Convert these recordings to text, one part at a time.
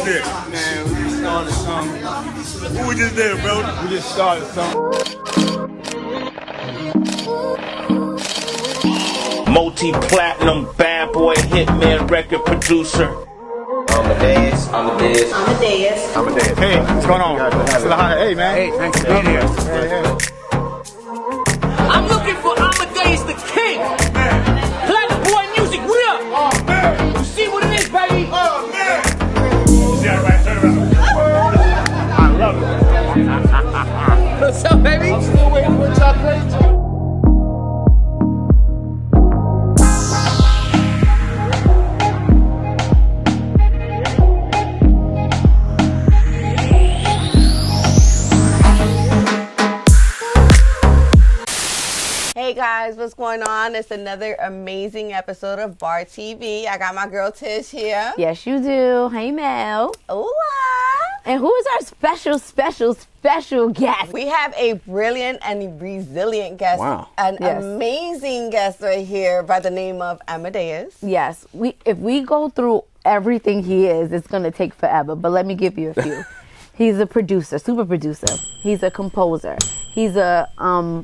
just did? Man, we just started something. What we just did, bro? We just started something. Multi-platinum bad boy hitman record producer. Amadeus. Hey, what's going on? Hey, man. Hey, thanks for being here. I'm looking for Amadeus the King. Platinum Boy Music, what up? Oh, man. You see what it is, baby? Oh, man. See everybody, turn around. I love it. What's up, baby? I'm still waiting for chocolate. Hey guys, what's going on? It's another amazing episode of BARTV. I got my girl Tish here. Yes, you do. Hey, Mel. Hola. And who is our special guest? We have a brilliant and resilient guest. Wow. An Yes. amazing guest right here by the name of Amadeus. Yes, if we go through everything he is, it's going to take forever. But let me give you a few. He's a producer, super producer. He's a composer. He's a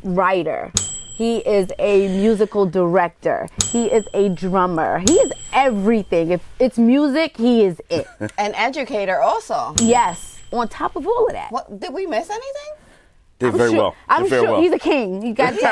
writer. He is a musical director. He is a drummer. He is everything. If it's music, he is it. An educator also. Yes, on top of all of that. What, did we miss anything? Did very well. I'm Did very sure well. he's a king. You got He's a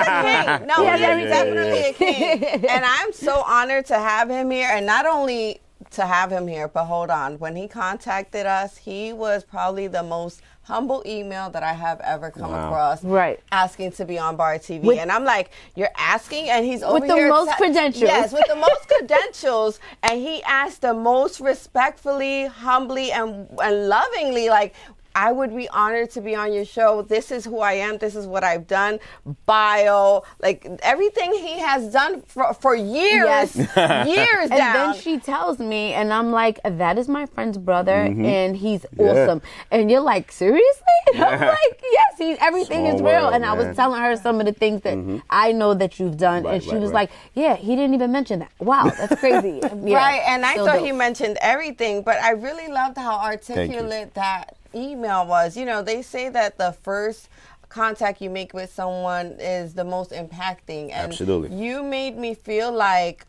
king. No, Yeah, he's yeah, definitely a king. And I'm so honored to have him here. And not only to have him here, but hold on. When he contacted us, he was probably the most humble email that I have ever come across. Right. Asking to be on BARTV. And I'm like, you're asking? And he's over With the here. most credentials. Yes, with the most credentials. And he asked the most respectfully, humbly, and lovingly, like, I would be honored to be on your show. This is who I am. This is what I've done. Bio, like everything he has done for years, Yes. years And down. then she tells me, and I'm like, that is my friend's brother, and he's awesome. And you're like, seriously? And I'm like, yes, everything Small is real. world, And I man. was telling her some of the things that I know that you've done, and she was like, yeah, he didn't even mention that. Wow, that's crazy. Yeah, Right, and I so thought dope. he mentioned everything, but I really loved how articulate that email was. You know, they say that the first contact you make with someone is the most impacting. And Absolutely. you made me feel like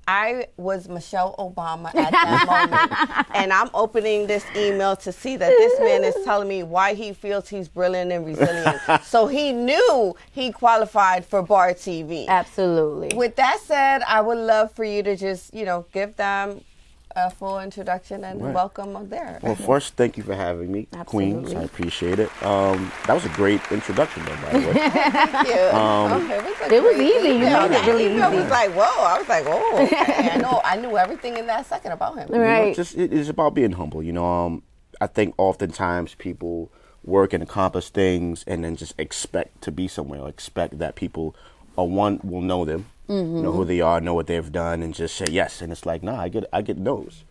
I was Michelle Obama at that moment. And I'm opening this email to see that this man is telling me why he feels he's brilliant and resilient. So he knew he qualified for BARTV. Absolutely. With that said, I would love for you to just, give them a full introduction and welcome them there. Well, first, thank you for having me, Queens. Absolutely. I appreciate it. That was a great introduction, though, by the way. Thank you. It was easy. You email. made it really That email easy. was like, whoa. I was like, oh, okay. I knew everything in that second about him. You know, Right. it's about being humble. I think oftentimes people work and accomplish things and then just expect to be somewhere, or expect that people, will know them, know who they are, know what they've done, and just say yes. And it's like, nah, I get no's.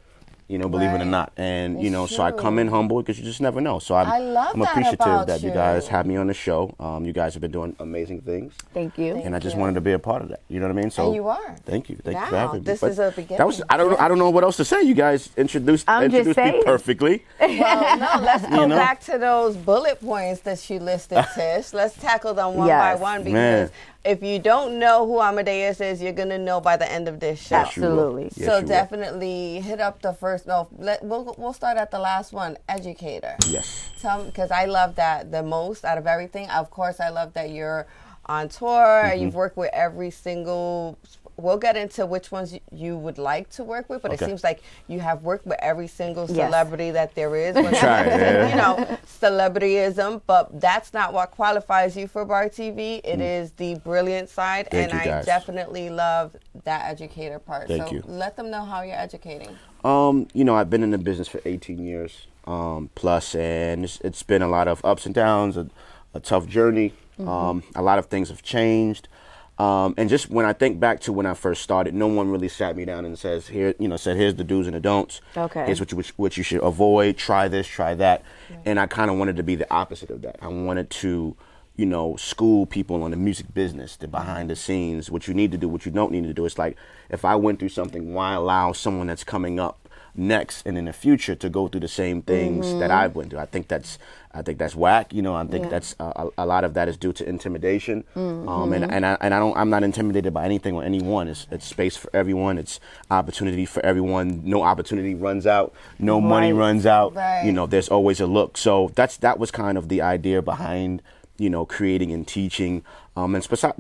Believe it or not. And, It's so I come in humble because you just never know. So I love I'm that appreciative about that you you. guys have me on the show. You guys have been doing amazing things. Thank you. And I just wanted to be a part of that. You know what I mean? So And you are. Thank you. Thank you for Now, having me. this But is a beginning. That was, I don't know what else to say. You guys introduced I'm just me saying. perfectly. Well, no, let's go know? back to those bullet points that you listed, Tish. Let's tackle them one Yes. by one because Man. if you don't know who Amadeus is, you're going to know by the end of this show. Yes, you will. Absolutely. Yes, So you will. definitely hit up the first. No, we'll start at the last one. Educator. Yes. Because I love that the most out of everything. Of course, I love that you're on tour. Mm-hmm. You've worked with every single. We'll get into which ones you would like to work with, but Okay. it seems like you have worked with every single Yes. celebrity that there is. Try, yeah. Celebrityism, but that's not what qualifies you for BARTV. It is the brilliant side, Thank and you, I guys. definitely love that educator part. Thank so you. let them know how you're educating. I've been in the business for 18 years plus, and it's been a lot of ups and downs, a tough journey. A lot of things have changed. And just when I think back to when I first started, no one really sat me down and said, here's the do's and the don'ts. Okay. Here's what you should avoid. Try this, try that. Yeah. And I kind of wanted to be the opposite of that. I wanted to, school people on the music business, the behind the scenes, what you need to do, what you don't need to do. It's like, if I went through something, why allow someone that's coming up next and in the future to go through the same things that I've went through. I think that's whack. You know, I think that's a lot of that is due to intimidation. I'm not intimidated by anything or anyone. It's space for everyone. It's opportunity for everyone. No opportunity runs out. No money runs out. Right. You know, there's always a look. So that was kind of the idea behind, you know, creating and teaching. And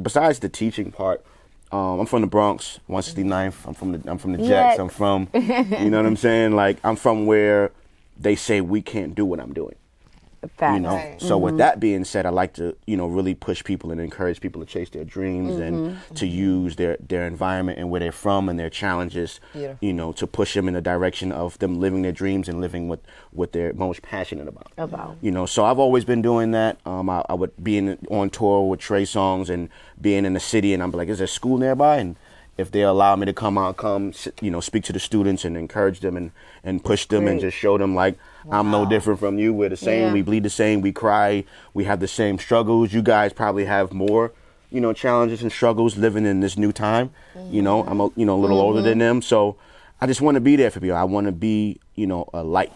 besides the teaching part, I'm from the Bronx, 169th. I'm from the Jacks. I'm from, you know what I'm saying? Like, I'm from where they say we can't do what I'm doing. Facts. You know, Right. so with that being said, I like to, you know, really push people and encourage people to chase their dreams and to use their environment and where they're from and their challenges, you know, to push them in the direction of them living their dreams and living what they're most passionate about. You know, so I've always been doing that. I would be on tour with Trey Songz and being in the city, and I'm like, is there a school nearby? And if they allow me to come, you know, speak to the students and encourage them and push them and just show them like, I'm no different from you. We're the same. We bleed the same. We cry. We have the same struggles. You guys probably have more, you know, challenges and struggles living in this new time. You know, I'm a little older than them. So I just want to be there for people. I want to be, you know, a light.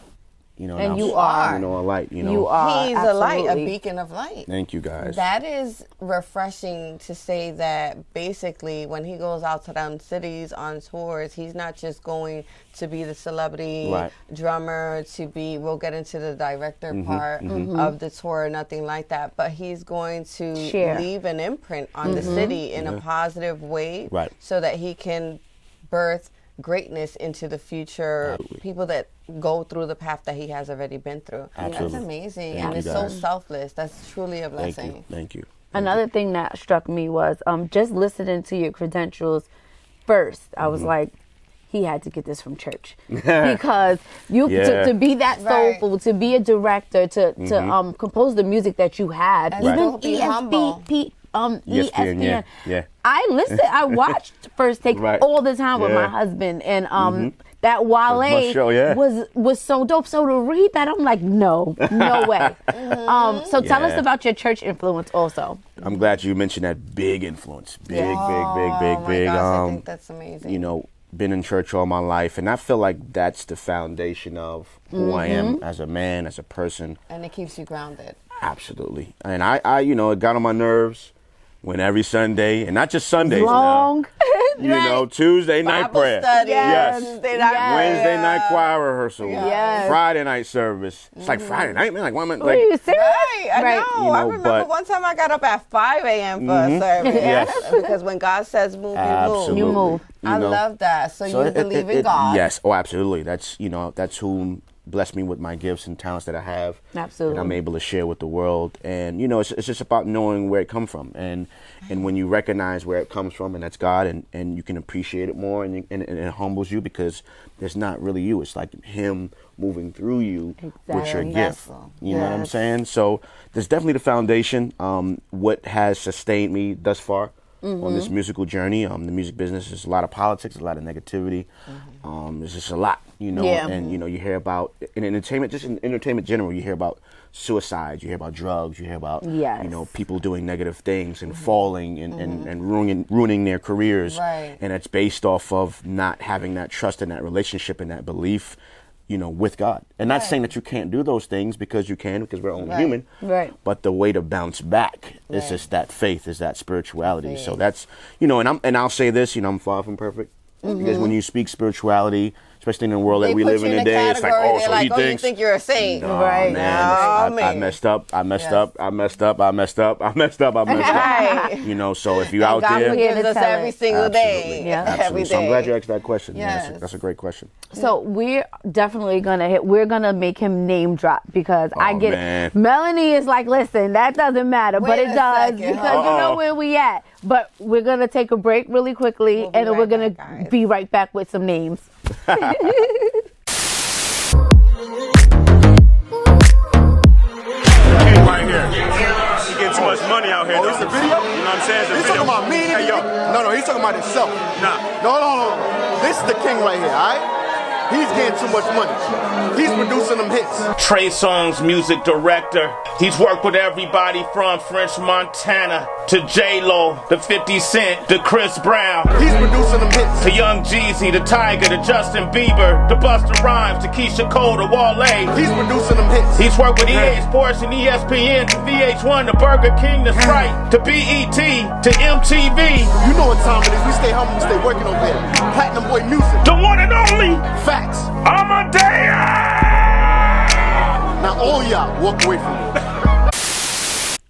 You know, and you are. You know, a light. You know, You are. He's a light, a absolutely. beacon of light. Thank you, guys. That is refreshing to say that basically when he goes out to them cities on tours, he's not just going to be the celebrity drummer, we'll get into the director part of the tour, nothing like that, but he's going to leave an imprint on the city in a positive way so that he can birth greatness into the future, people that go through the path that he has already been through. Absolutely. That's amazing. Thank and you, it's guys. so selfless. That's truly a blessing. Thank you. Another thing that struck me was just listening to your credentials first. I was like, he had to get this from church because to be that soulful, to be a director, to compose the music that you have, even be humble. ESPN. I listened. I watched First Take all the time with my husband, and that Wale show, was so dope. So to read that, I'm like, no way. So tell us about your church influence also. I'm glad you mentioned that big influence. Big. Gosh, I think that's amazing. You know, been in church all my life, and I feel like that's the foundation of who I am as a man, as a person. And it keeps you grounded. Absolutely. And I you know, it got on my nerves when every Sunday, and not just Sundays Long. now, you know, Tuesday night Bible prayer. study. Yes. Wednesday night Wednesday night choir rehearsal. Yes. Friday night service. It's like Friday night, man. Like, why am I, What are you serious? Right, I know. You I know, remember but- one time I got up at 5 a.m. for a service. Yes. Because when God says move, Absolutely. You move. I know. love that. So you believe in God. Yes. Oh, absolutely. That's, you know, that's who blessed me with my gifts and talents that I have. Absolutely. And I'm able to share with the world. And, you know, it's just about knowing where it comes from. And when you recognize where it comes from, and that's God, and you can appreciate it more, and it humbles you because it's not really you. It's like Him moving through you with your gift. You know what I'm saying? So there's definitely the foundation. What has sustained me thus far on this musical journey. The music business is a lot of politics, a lot of negativity. There's just a lot, you know. And you know, you hear about in entertainment, just in entertainment general, you hear about suicides, you hear about drugs, you hear about you know, people doing negative things and falling and ruining their careers. Right. And it's based off of not having that trust in that relationship and that belief, you know, with God. And not saying that you can't do those things, because you can, because we're only human. Right. But the way to bounce back is just that faith, is that spirituality. So that's, you know, and I'll say this, you know, I'm far from perfect. Because when you speak spirituality, especially in the world that we live in today, it's like, oh, so he thinks. You think you're a saint. No, Right. man. No, I messed up. I messed up. Right. You know, so if you're out God there. forgives us tell every it. single day. Absolutely. Yeah. Absolutely. Every So I'm day. glad you asked that question. Yes. Yeah, that's a great question. So we're definitely we're gonna make him name drop, because I get man. it. Melanie is like, listen, that doesn't matter, but Wait it a does, second. because you know where we at. But we're gonna take a break really quickly, We'll be and right we're gonna back, guys. be right back with some names. Right here. You getting too much money out here. Oh, it's a video? You know what I'm saying? It's a He's video. talking about me? Hey, yo. No, he's talking about himself. Nah. No. This is the king right here, all right? He's getting too much money. He's producing them hits. Trey Songz, music director. He's worked with everybody from French Montana to J-Lo, to 50 Cent, to Chris Brown. He's producing them hits. To Young Jeezy, to Tiger, to Justin Bieber, to Busta Rhymes, to Keisha Cole, to Wale. He's producing them hits. He's worked with EA Sports and ESPN, to VH1, to Burger King, to Sprite, to BET, to MTV. You know what time it is. We stay humble, we stay working over here. Platinum Boy Music. The one and only Facts. Amadeus! Now all y'all walk away from me.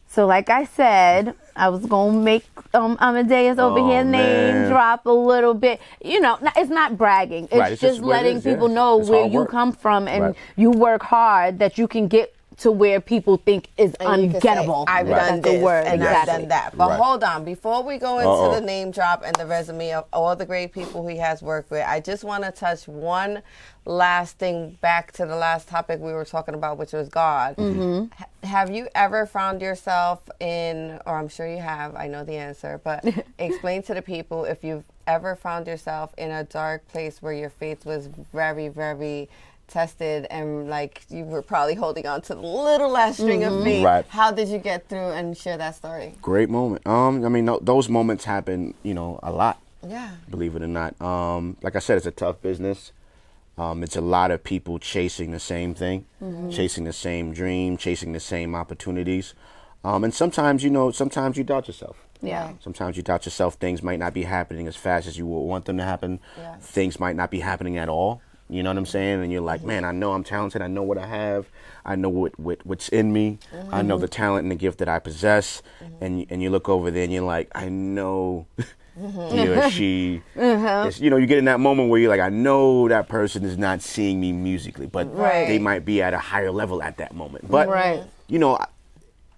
So like I said, I was gonna make Amadeus over here name drop a little bit. You know, it's not bragging. It's, Right, just letting people know It's where hard you work. come from, and Right. you work hard that you can get to where people think is And you can say, ungettable. I've Right. done That's the this word, and I've exactly. done that. But Right. hold on, before we go into Uh-oh. the name drop and the resume of all the great people he has worked with, I just want to touch one last thing back to the last topic we were talking about, which was God. Have you ever found yourself in, or I'm sure you have, I know the answer, but explain to the people if you've ever found yourself in a dark place where your faith was very, very tested and like you were probably holding on to the little last string of faith. Right. How did you get through and share that story? Great moment. I mean, those moments happen, a lot. Yeah. Believe it or not. Like I said, it's a tough business. It's a lot of people chasing the same thing, chasing the same dream, chasing the same opportunities. And sometimes you doubt yourself. Yeah. Sometimes you doubt yourself. Things might not be happening as fast as you would want them to happen. Yeah. Things might not be happening at all. You know what I'm saying? And you're like, man, I know I'm talented. I know what I have. I know what's in me. I know the talent and the gift that I possess. And you look over there and you're like, I know he or she. Is, you get in that moment where you're like, I know that person is not seeing me musically, but Right. they might be at a higher level at that moment. But, Right.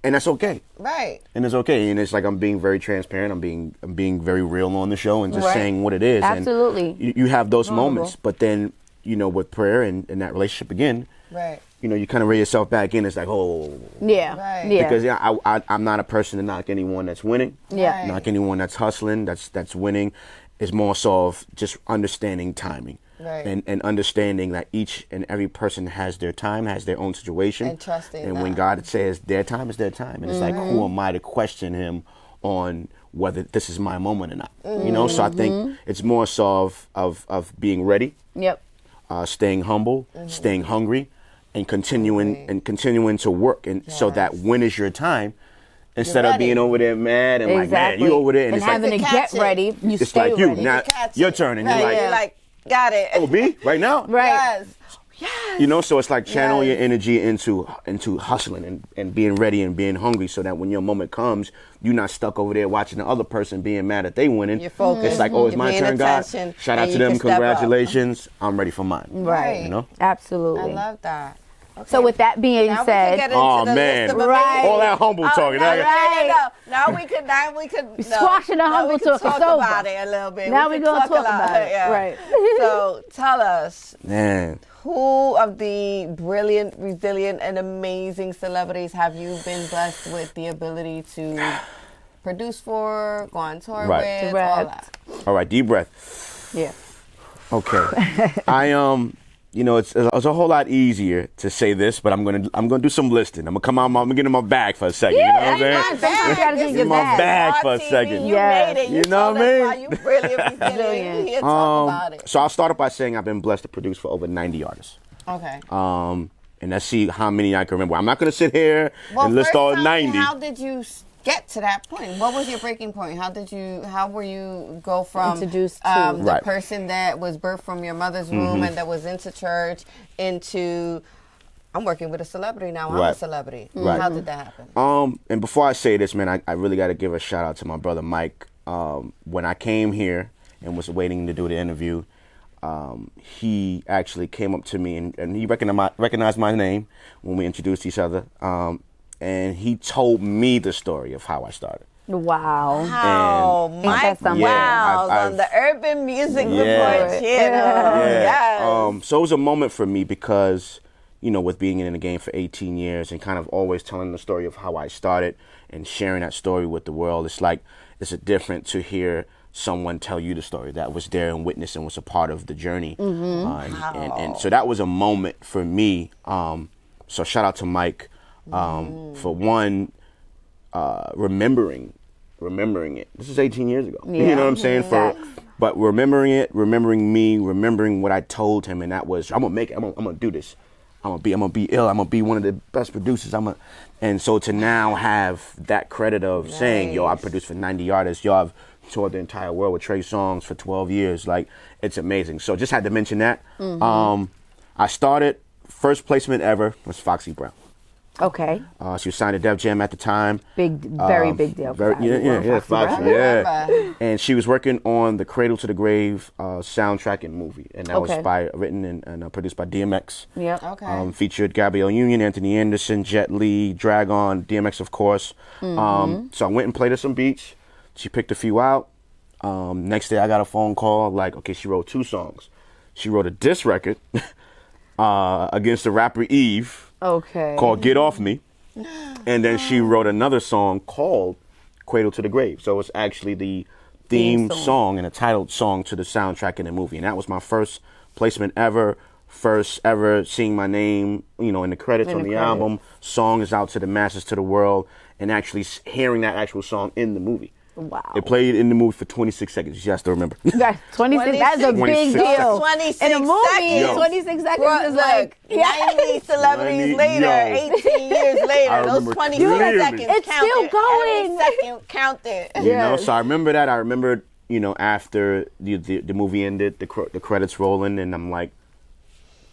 and that's okay. Right. And it's okay, and it's like I'm being very transparent. I'm being very real on the show and just Right. saying what it is. Absolutely. And you have those Vulnerable. moments, but then with prayer and that relationship again, Right. you kind of rein yourself back in. It's like, oh, Yeah. Right. Yeah. because I'm not a person to knock anyone that's winning. Yeah. Right. Knock anyone that's hustling, that's winning. It's more so of just understanding timing. Right. And understanding that each and every person has their time, has their own situation. And trusting And when that. God says their time is their time. And it's like, who am I to question him on whether this is my moment or not? So I think it's more so of being ready, Yep. staying humble, staying hungry, and continuing to work. And so that when is your time, instead of ready. being over there mad and like, Exactly. man, you over there. And it's having like, to catch get it. ready, you it's stay like you. ready. Now, Catch your it. turn. And Right. you're You're like, like, got it. oh, me? Right now? Right. Yes. So it's like channel Yes. your energy into hustling and being ready and being hungry, so that when your moment comes, you're not stuck over there watching the other person being mad that they winning. You're focused. It's like, oh, it's You're my paying turn, God. attention, Shout out and to you them. can step up. Congratulations. I'm ready for mine. Right. Absolutely. I love that. Okay. So with that being Now we said, can get into Oh, the man. list of Right. amazing- All that humble talking. No, Now- Now we could Squashing the humble we could talk, it's talk over. about it a little bit. Now we we could gonna talk about it. Yeah. Right. So tell us, Man. who of the brilliant, resilient, and amazing celebrities have you been blessed with the ability to produce for, go on tour Right. with, Direct. all that? All right, deep breath. yeah. Okay. It's a whole lot easier to say this, but I'm gonna do some listing. I'm gonna get in my bag for a second. You know what I'm saying? Sometimes you gotta get in your my bag. bag for a BARTV, second. You Yes. made it. You know told what I us mean? why you brilliant, resilient. You here to talk about it. So I'll start off by saying I've been blessed to produce for over 90 artists. Okay. And let's see how many I can remember. I'm not gonna sit here and list first all tell me, 90. how did you get to that point? What was your breaking point? How were you go from Introduced to. the Right. person that was birthed from your mother's womb and that was into church into I'm working with a celebrity now. I'm a Right. celebrity. Right. How did that happen? And before I say this, man, I really got to give a shout out to my brother Mike. When I came here and was waiting to do the interview, he actually came up to me and he recognized my name when we introduced each other. And he told me the story of how I started. Wow. How Ain't Mike that something? Wiles I've- on the Urban Music Yeah. Report channel. Yes. So it was a moment for me because, with being in the game for 18 years and kind of always telling the story of how I started and sharing that story with the world, it's like it's different to hear someone tell you the story that was there and witnessed and was a part of the journey. And so that was a moment for me. So shout out to Mike for one, remembering it. This is 18 years ago. Yeah. You know what I'm saying? But remembering it, remembering me, remembering what I told him, and that was, I'm gonna make it. I'm gonna do this. I'm gonna be ill. I'm gonna be one of the best producers. And so to now have that credit of saying, yo, I produced for 90 artists. Yo, I've toured the entire world with Trey Songz for 12 years. Like, it's amazing. So just had to mention that. I started, first placement ever was Foxy Brown. Okay. She was signed to Def Jam at the time. Very big deal. Foxy, yeah. And she was working on the Cradle to the Grave soundtrack and movie, and that was written and produced by DMX. Yeah. Okay. Featured Gabrielle Union, Anthony Anderson, Jet Li, Dragon, DMX, of course. So I went and played her some beats. She picked a few out. Next day, I got a phone call. Like, okay, she wrote 2 songs. She wrote a diss record against the rapper Eve. Called Get Off Me. And then she wrote another song called Cradle to the Grave. So it's actually the theme song and a titled song to the soundtrack in the movie. And that was my first placement ever. First ever seeing my name, in the credits on the album. Song is out to the masses, to the world. And actually hearing that actual song in the movie. Wow. It played in the movie for 26 seconds. You have to remember. 26, that's a big deal. 26 in a movie, seconds. 26 seconds is like 90 celebrities later, 18 years later, those 26 seconds it's counted. still going. Every second counted. You know, so I remember that. I remembered, after the movie ended, the credits rolling, and I'm like,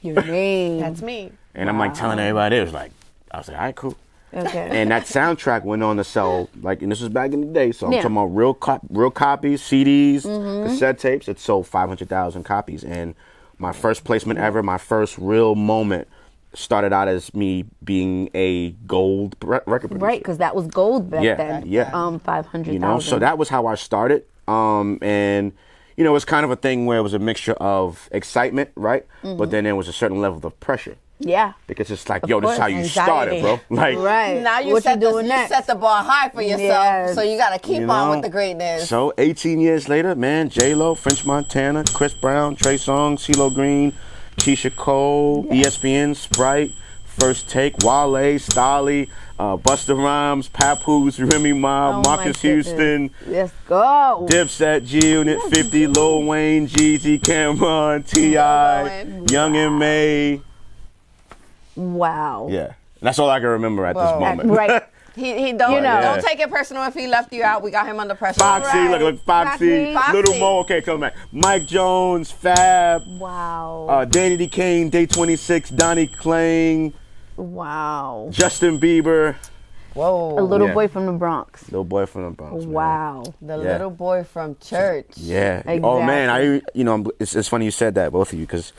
your name. That's me. And I'm like telling everybody, I was like, all right, cool. Okay. And that soundtrack went on to sell, and this was back in the day, so I'm talking about real copies, CDs, cassette tapes. It sold 500,000 copies. And my first placement ever, my first real moment, started out as me being a gold record producer. Right, because that was gold back then. Yeah. 500,000. So that was how I started. And it was kind of a thing where it was a mixture of excitement, right? But then there was a certain level of pressure. Yeah. Because it's like, yo, this is how you started, bro. Like, right. Now you set the bar high for yourself, so you got to keep on with the greatness. So 18 years later, man, J-Lo, French Montana, Chris Brown, Trey Songz, CeeLo Green, Keisha Cole, ESPN, Sprite, First Take, Wale, Stolly, Busta Rhymes, Papoose, Remy Ma, Marcus Houston. Let's go. Dipset, G-Unit, 50, Lil Wayne, Jeezy, Cameron, T.I., Young M.A. Wow. Yeah. That's all I can remember at this moment. Right. He don't take it personal if he left you out. We got him under pressure. Foxy, look, Foxy. Little Mo, okay, come back. Mike Jones, Fab. Wow. Danny D. Kane, Day 26, Donnie Klang. Wow. Justin Bieber. Whoa. A little boy from the Bronx. Little boy from the Bronx. Wow. Man. The little boy from church. Yeah. Exactly. Oh man, it's funny you said that, both of you, because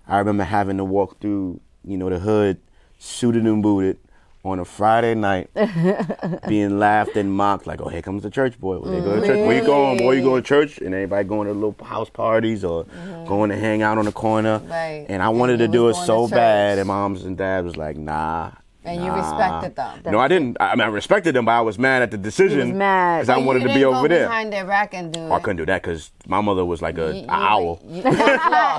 I remember having to walk through, the hood, suited and booted, on a Friday night, being laughed and mocked, like, oh, here comes the church boy. Well, they go to church. Where you going, boy? You going to church? And everybody going to little house parties or going to hang out on the corner. Right. And I wanted to do it so bad, and moms and dad was like, nah. And you respected them. No, I didn't. I respected them, but I was mad at the decision. You was mad. Because I wanted to be over there. Behind their rack and do it. I couldn't do that because my mother was like an owl.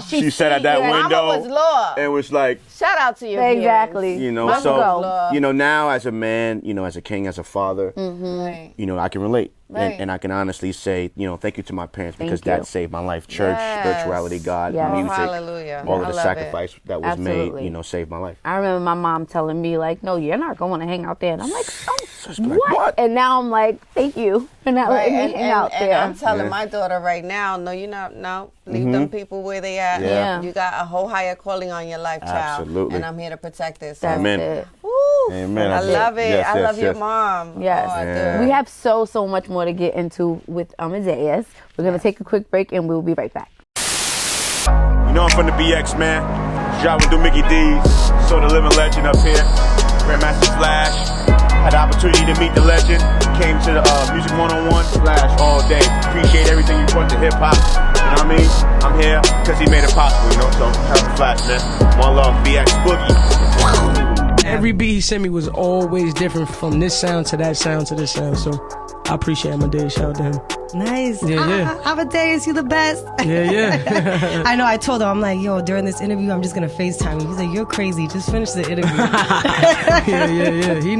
She sat at that window Mama was law. and was like, shout out to your Exactly. parents. So now as a man, as a king, as a father, Right. I can relate. Right. And I can honestly say, thank you to my parents because that saved my life. Church, spirituality, God, music, hallelujah. all of the sacrifice that was made, saved my life. I remember my mom telling me, like, no, you're not going to hang out there. And I'm like, oh, what? And now I'm like, thank you for not letting me hang out there. And I'm telling my daughter right now, no, you're not. No, leave them people where they at. Yeah. You got a whole higher calling on your life, child. Absolutely. And I'm here to protect it. So. Amen. It. Woo. Amen. I love it. Yes, I love your yes. mom. Yes. Oh, I do. We have so much more to get into with Amadeus. We're going to take a quick break and we'll be right back. You know I'm from the BX, man. Driving through Mickey D's. Saw the living legend up here. Grandmaster Flash. Had the opportunity to meet the legend. Came to the Music 101 Flash all day. Appreciate everything you brought to hip hop. You know what I mean? I'm here because he made it possible, So shout out to Flash, man. One love, BX Boogie. Every beat he sent me was always different, from this sound to that sound to this sound. So I appreciate Amadeus. Shout out to him. Nice. Yeah. Amadeus, you the best. Yeah. I know, I told him, I'm like, yo, during this interview, I'm just going to FaceTime you. He's like, you're crazy. Just finish the interview. Yeah. He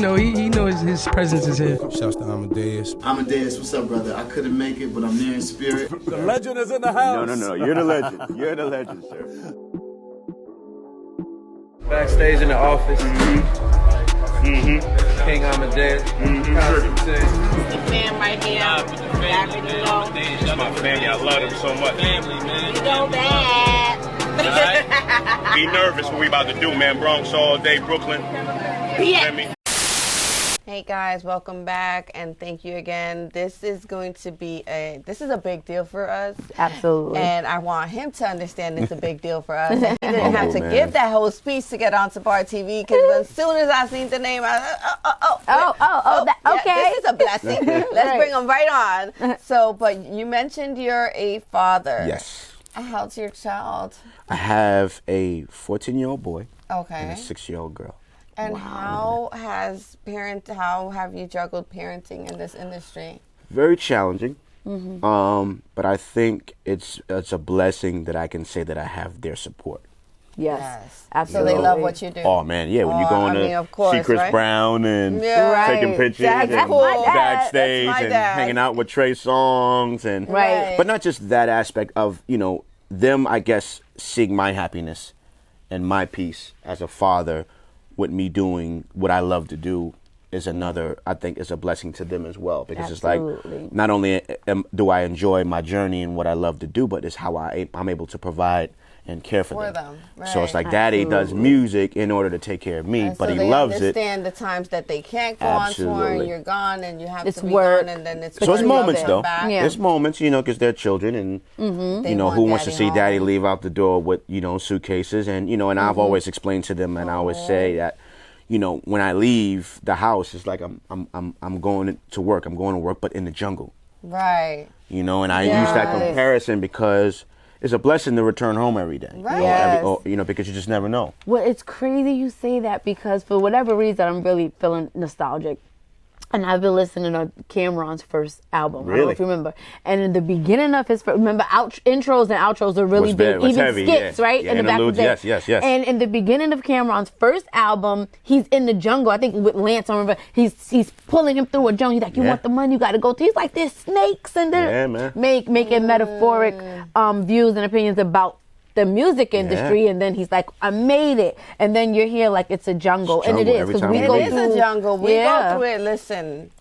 knows his presence is here. Shouts to Amadeus. Amadeus, what's up, brother? I couldn't make it, but I'm there in spirit. The legend is in the house. No. You're the legend. You're the legend, sir. Backstage in the office. King Amadeus. The man right here. That's my family. I love them so much. Family, man. You know that. Be nervous what we about to do, man. Bronx all day, Brooklyn. Yeah. Hey guys, welcome back and thank you again. This is going to be a big deal for us. Absolutely. And I want him to understand it's a big deal for us. And he didn't have to give that whole speech to get onto BARTV because as soon as I seen the name, I okay. Yeah, this is a blessing. Let's bring him right on. So, but you mentioned you're a father. Yes. How's your child? I have a 14-year-old boy and Okay. a 6-year-old girl. And how have you juggled parenting in this industry? Very challenging. But I think it's a blessing that I can say that I have their support. Yes. So Absolutely. they love what you do. Oh man, yeah. When you go to see Chris right? Brown and Yeah. taking pictures That's and my dad. backstage That's my and dad. hanging out with Trey Songz and Right. but not just that aspect of them. I guess seeing my happiness and my peace as a father with me doing what I love to do is I think is a blessing to them as well because Absolutely. it's like not only do I enjoy my journey and what I love to do, but it's how I'm able to provide and care for them. So it's like Daddy does music in order to take care of me, And but so he they loves it. understand the times that they can't go on tour and Absolutely. you're gone and you have It's to be work. gone and then it's So it's work, moments they'll though. come back. Yeah. It's moments, because they're children and They who want wants to see home. Daddy leave out the door with suitcases and and I've always explained to them and I always say that when I leave the house, it's like I'm going to work. I'm going to work, but in the jungle. Right. And I use that comparison because it's a blessing to return home every day. Right. Yes. Because you just never know. Well, it's crazy you say that because for whatever reason, I'm really feeling nostalgic. And I've been listening to Cameron's first album. I don't know if you remember. And in the beginning of his first, remember, intros and outros are really big. Was Even heavy, skits, right? Yeah, in the back of the day. yes. And in the beginning of Cameron's first album, he's in the jungle. I think with Lance, I remember, he's pulling him through a jungle. He's like, you want the money, you got to go through. He's like, there's snakes and man. making metaphoric views and opinions about the music industry, and then he's like, I made it, and then you're here like it's a jungle, and it is because we go It through is a jungle. We go through it. Listen,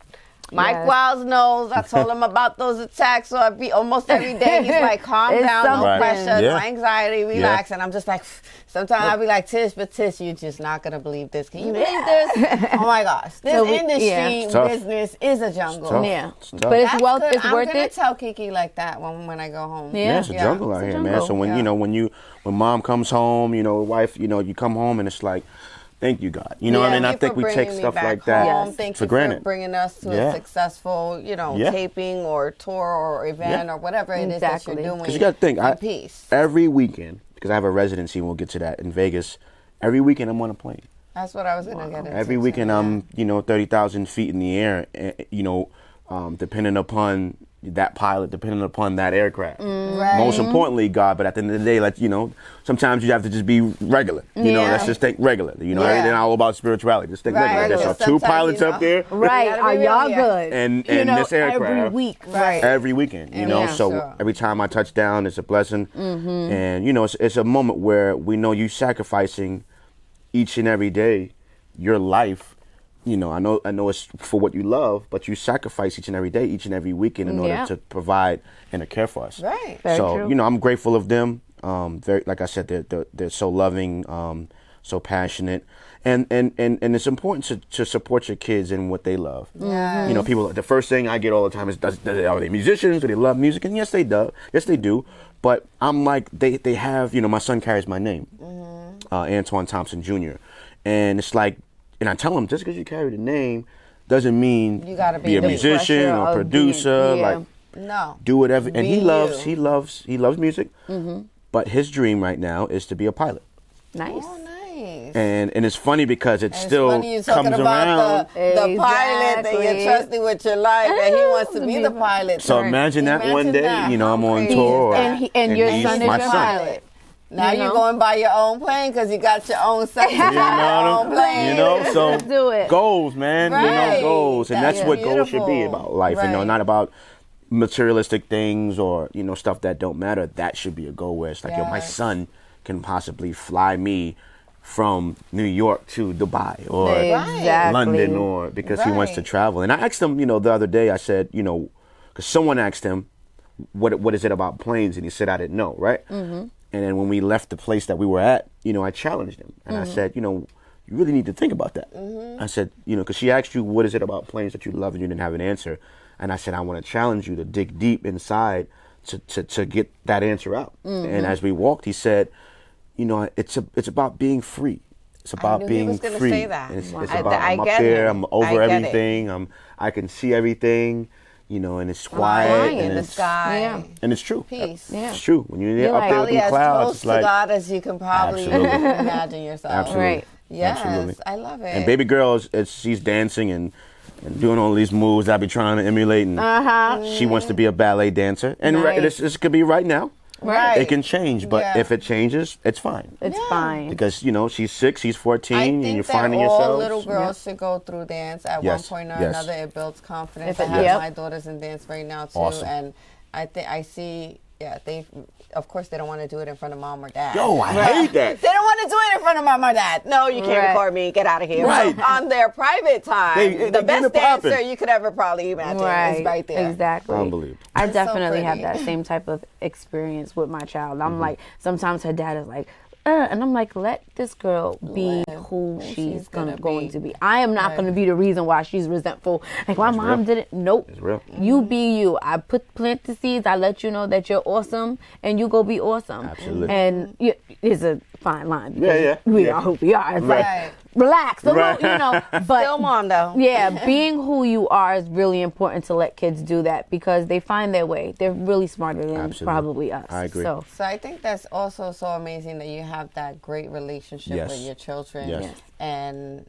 Mike Wiles knows. I told him about those attacks, so almost every day he's like, calm down, no pressure, no anxiety, relax, and I'm just like, sometimes I'll be like, Tish, you're just not gonna believe this. Can you believe this? Oh my gosh, this industry business is a jungle. But it's worth it. I'm gonna tell Kiki like that when I go home. It's a jungle out here, man. So when mom comes home, wife, you come home and it's like, thank you, God. You know what I mean? I think we take stuff like that for granted. For bringing us to a successful, taping or tour or event or whatever it is that you're doing. Because you got to think, every weekend, because I have a residency, and we'll get to that in Vegas. Every weekend I'm on a plane. That's what I was going to get into. Every weekend I'm, 30,000 feet in the air, depending upon that pilot, depending upon that aircraft. Most importantly, God, but at the end of the day, sometimes you have to just be regular. Let's just think regular. Everything all about spirituality. Just think regular. There's 2 pilots up there. Right. Are y'all good? And this aircraft. Every week. Every weekend. Every time I touch down, it's a blessing. And, it's a moment where we know you sacrificing each and every day your life. I know it's for what you love, but you sacrifice each and every day, each and every weekend in order to provide and to care for us. Right. So, I'm grateful of them. Very, like I said, they're so loving, so passionate. And it's important to support your kids in what they love. Yes. People, the first thing I get all the time is, are they musicians? Do they love music? And yes, they do. Yes, they do. But I'm like, they have, my son carries my name, Antoine Thompson Jr. And it's like, and I tell him, just because you carry the name doesn't mean you gotta be a musician or producer. No. Do whatever. And he loves music. But his dream right now is to be a pilot. Nice. Oh, nice. And it's funny because it still funny you're talking comes about around. the pilot that you're trusting with your life, and he wants to be the pilot. So imagine that one day, that. you know, I'm on tour, and your son is your pilot. Now you're going by your own plane because you got your own son. You know, so Let's do it. goals, man. You know, goals, and that's what goals should be about life. You know, not about materialistic things or stuff that don't matter. That should be a goal where it's like, yo, my son can possibly fly me from New York to Dubai or London, or because he wants to travel. And I asked him, the other day, I said, because someone asked him, what is it about planes? And he said, I didn't know, right? Mm-hmm. And then when we left the place that we were at, I challenged him. And I said, you really need to think about that. Mm-hmm. I said, because she asked you, what is it about planes that you love, and you didn't have an answer. And I said, I want to challenge you to dig deep inside to get that answer out. Mm-hmm. And as we walked, he said, it's about being free. It's about being free. Say that. It's about I'm up there, I'm over everything, I can see everything. And it's quiet, and in the sky, and it's true. Peace. Yeah. It's true. When you're up there with the clouds, it's like as close to God as you can probably imagine yourself. Absolutely. Right. Yes, absolutely. I love it. And baby girl, she's dancing and doing all these moves I be trying to emulate, and she wants to be a ballet dancer. And this could be right now. Right. It can change, but if it changes, it's fine. It's fine. Because, she's 6, he's 14, and you're finding yourself. yourself. All little girls should go through dance at one point or another. It builds confidence. I have my daughters in dance right now, too. Awesome. And I see, of course, they don't want to do it in front of mom or dad. Yo, I hate that. They don't want to do it in front of mom or dad. No, you can't record me. Get out of here. Right. So on their private time, the best dancer you could ever probably imagine is right there. Exactly. Unbelievable. I definitely have that same type of experience with my child. I'm like, sometimes her dad is like, and I'm like, let this girl be who she's going to be. I am not going to be the reason why she's resentful. Like, my mom didn't. Nope. It's real. You be you. I plant the seeds. I let you know that you're awesome, and you go be awesome. Absolutely. And it's a fine line. We are who we are. It's like, relax. But still mom, though. Yeah, being who you are is really important to let kids do that because they find their way. They're really smarter than probably us. I agree. So I think that's also so amazing that you have that great relationship with your children. Yes. And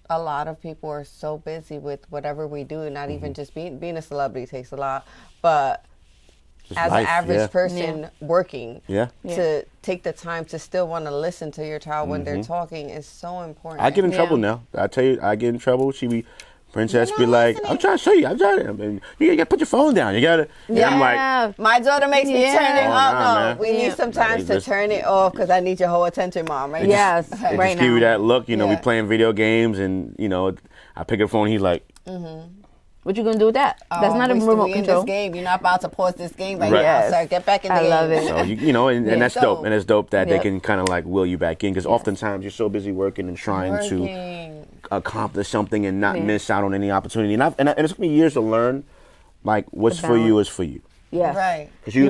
a lot of people are so busy with whatever we do, not even just being a celebrity takes a lot, but just as an average person working, to take the time to still want to listen to your child when they're talking is so important. I get in trouble now. I tell you, I get in trouble. Princess be like, I'm trying to show you. You gotta put your phone down. You gotta. Yeah. I'm like, my daughter makes me turn it off. No, we need some time to turn it off because I need your whole attention, mom. Right? Yes, they right just now. give you that look. We playing video games, and I pick up the phone. He's like, what you gonna do with that? That's not a remote control. This game. You're not about to pause this game right now, sir. Get back in the game. I love it. So and that's dope. And it's dope that they can kind of like will you back in because oftentimes you're so busy working and trying to accomplish something and not miss out on any opportunity. And it's gonna be years to learn, like what's for you is for you. Yeah. Right. Because you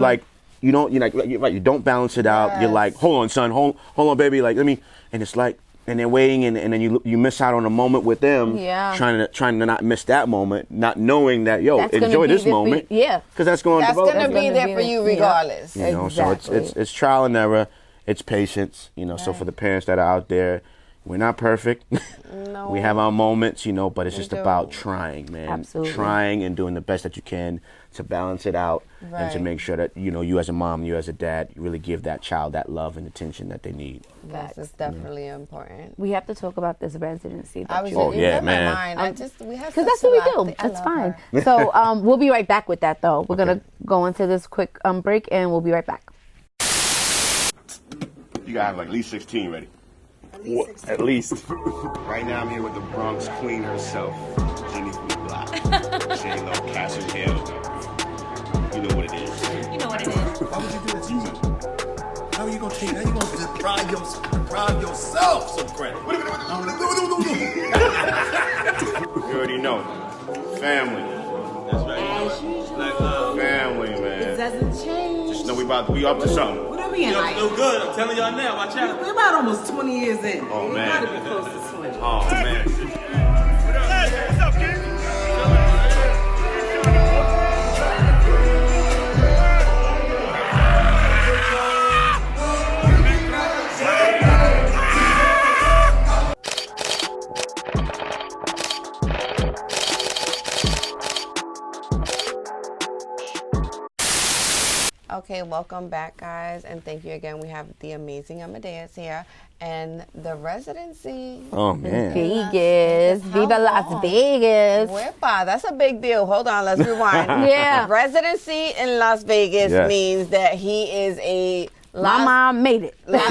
don't balance it out. You're like, hold on, son, hold on, baby. Like let me. And it's like. And they're waiting, and then you miss out on a moment with them. Yeah. Trying to not miss that moment, not knowing that enjoy this moment. Because that's going to be there for you regardless. So it's trial and error, it's patience. So for the parents that are out there, we're not perfect. No. We have our moments, but it's just about trying, man. Absolutely. Trying and doing the best that you can to balance it out and to make sure that you as a mom, you as a dad, you really give that child that love and attention that they need. Yes, it's definitely important. We have to talk about this residency. man. Because that's what we do. That's fine. So we'll be right back with that, though. We're gonna go into this quick break, and we'll be right back. You gotta have like at least 16 ready. At least. Right now I'm here with the Bronx queen herself, Jenny from the block. J-Lo, Castle Hill. You know what it is. Why would you do that to you? How are you gonna take that? How you gonna deprive yourself some credit? You already know. Family. That's right. As usual. Family, man. It doesn't change. Just know we up to something. What do you mean? You do good. I'm telling y'all now. Watch out. We're about almost 20 years in. Oh, We man. gotta be close to 20. Oh, man. What's up, kid? Okay, welcome back, guys, and thank you again. We have the amazing Amadeus here, and the residency. Oh man, Vegas, Viva Las Vegas. Wepa, that's a big deal. Hold on, let's rewind. Yeah. Residency in Las Vegas Yes. means that he is a Mama made it. Mama,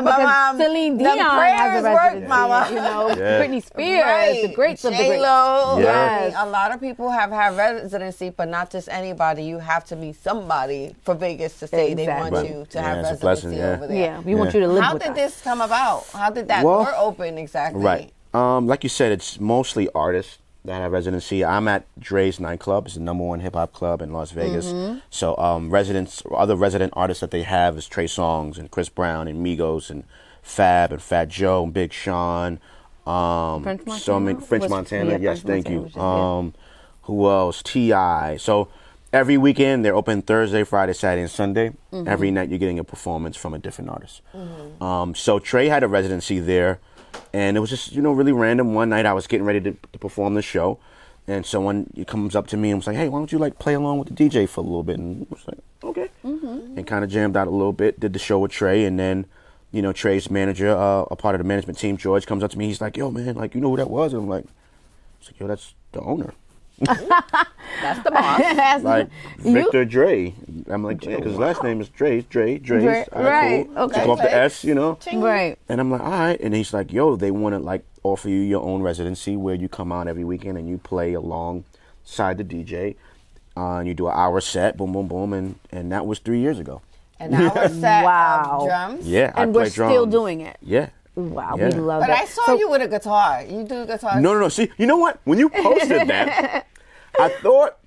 because Celine Dion has a residency. Mama. You know, Yeah. Britney Spears, the greats of the greats. J-Lo. Yes. A lot of people have had residency, but not just anybody. You have to be somebody for Vegas to say they want Exactly. you to Yeah, have it's a residency blessing, yeah. over there. Yeah, we want you to live How with did us. this come about? How did that Well, door open exactly? Right. Like you said, it's mostly artists that have residency. I'm at Dre's nightclub. It's the #1 hip hop club in Las Vegas. So other resident artists that they have is Trey Songz and Chris Brown and Migos and Fab and Fat Joe and Big Sean. French Montana? French Montana. Yeah, Yes, French thank you. Montana was just Who else? T.I. So every weekend they're open Thursday, Friday, Saturday, and Sunday. Every night you're getting a performance from a different artist. So Trey had a residency there. And it was just, really random. One night I was getting ready to perform the show. And someone comes up to me and was like, hey, why don't you play along with the DJ for a little bit? And I was like, okay. And kind of jammed out a little bit, did the show with Trey. And then, Trey's manager, a part of the management team, George, comes up to me. He's like, yo, man, you know who that was? And I'm like, yo, that's the owner. That's the boss. Victor Dre. I'm like, yeah, because his last name is Dre. Dre's. Right. Cool. Okay. Took off the S, Right. And I'm like, all right. And he's like, yo, they want to offer you your own residency where you come out every weekend and you play alongside the DJ. And you do an hour set, boom, boom, boom. And that was 3 years ago. An hour set Wow. of drums? Yeah. And I we're play drums. still doing it. Yeah. Wow, Yeah. we love But that. I saw you with a guitar. You do guitar? No. See, you know what? When you posted that, I thought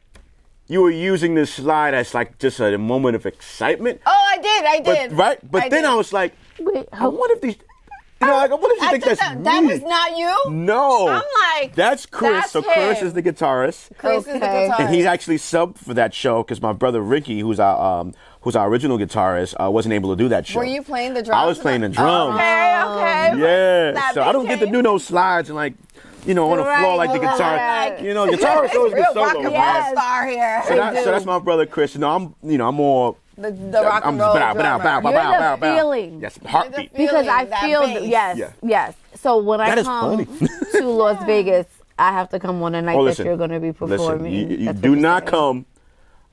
you were using this slide as just a moment of excitement. Oh, I did. But then I was like, Wait, I wonder if these... I wonder if you think that's me. that was not you? No. I'm like, that's Chris. that's So Chris him. is the guitarist. Chris is the Okay. guitarist. And he actually subbed for that show because my brother Ricky, who's our original guitarist, wasn't able to do that show. Were you playing the drums? I was playing the drums. Okay. Yeah. So I don't get to do those slides and on the floor like the guitar. right. Guitarists always get Real rock solo. and Right? roll star here. So that's my brother Chris. I'm more. The rock and roll drummer. You're the feeling. Yes, heartbeat. Because I that feel bass. yes. So when I That is come funny. to Las Vegas, I have to come on a night listen, that you're going to be performing. you That's do what you're not saying. come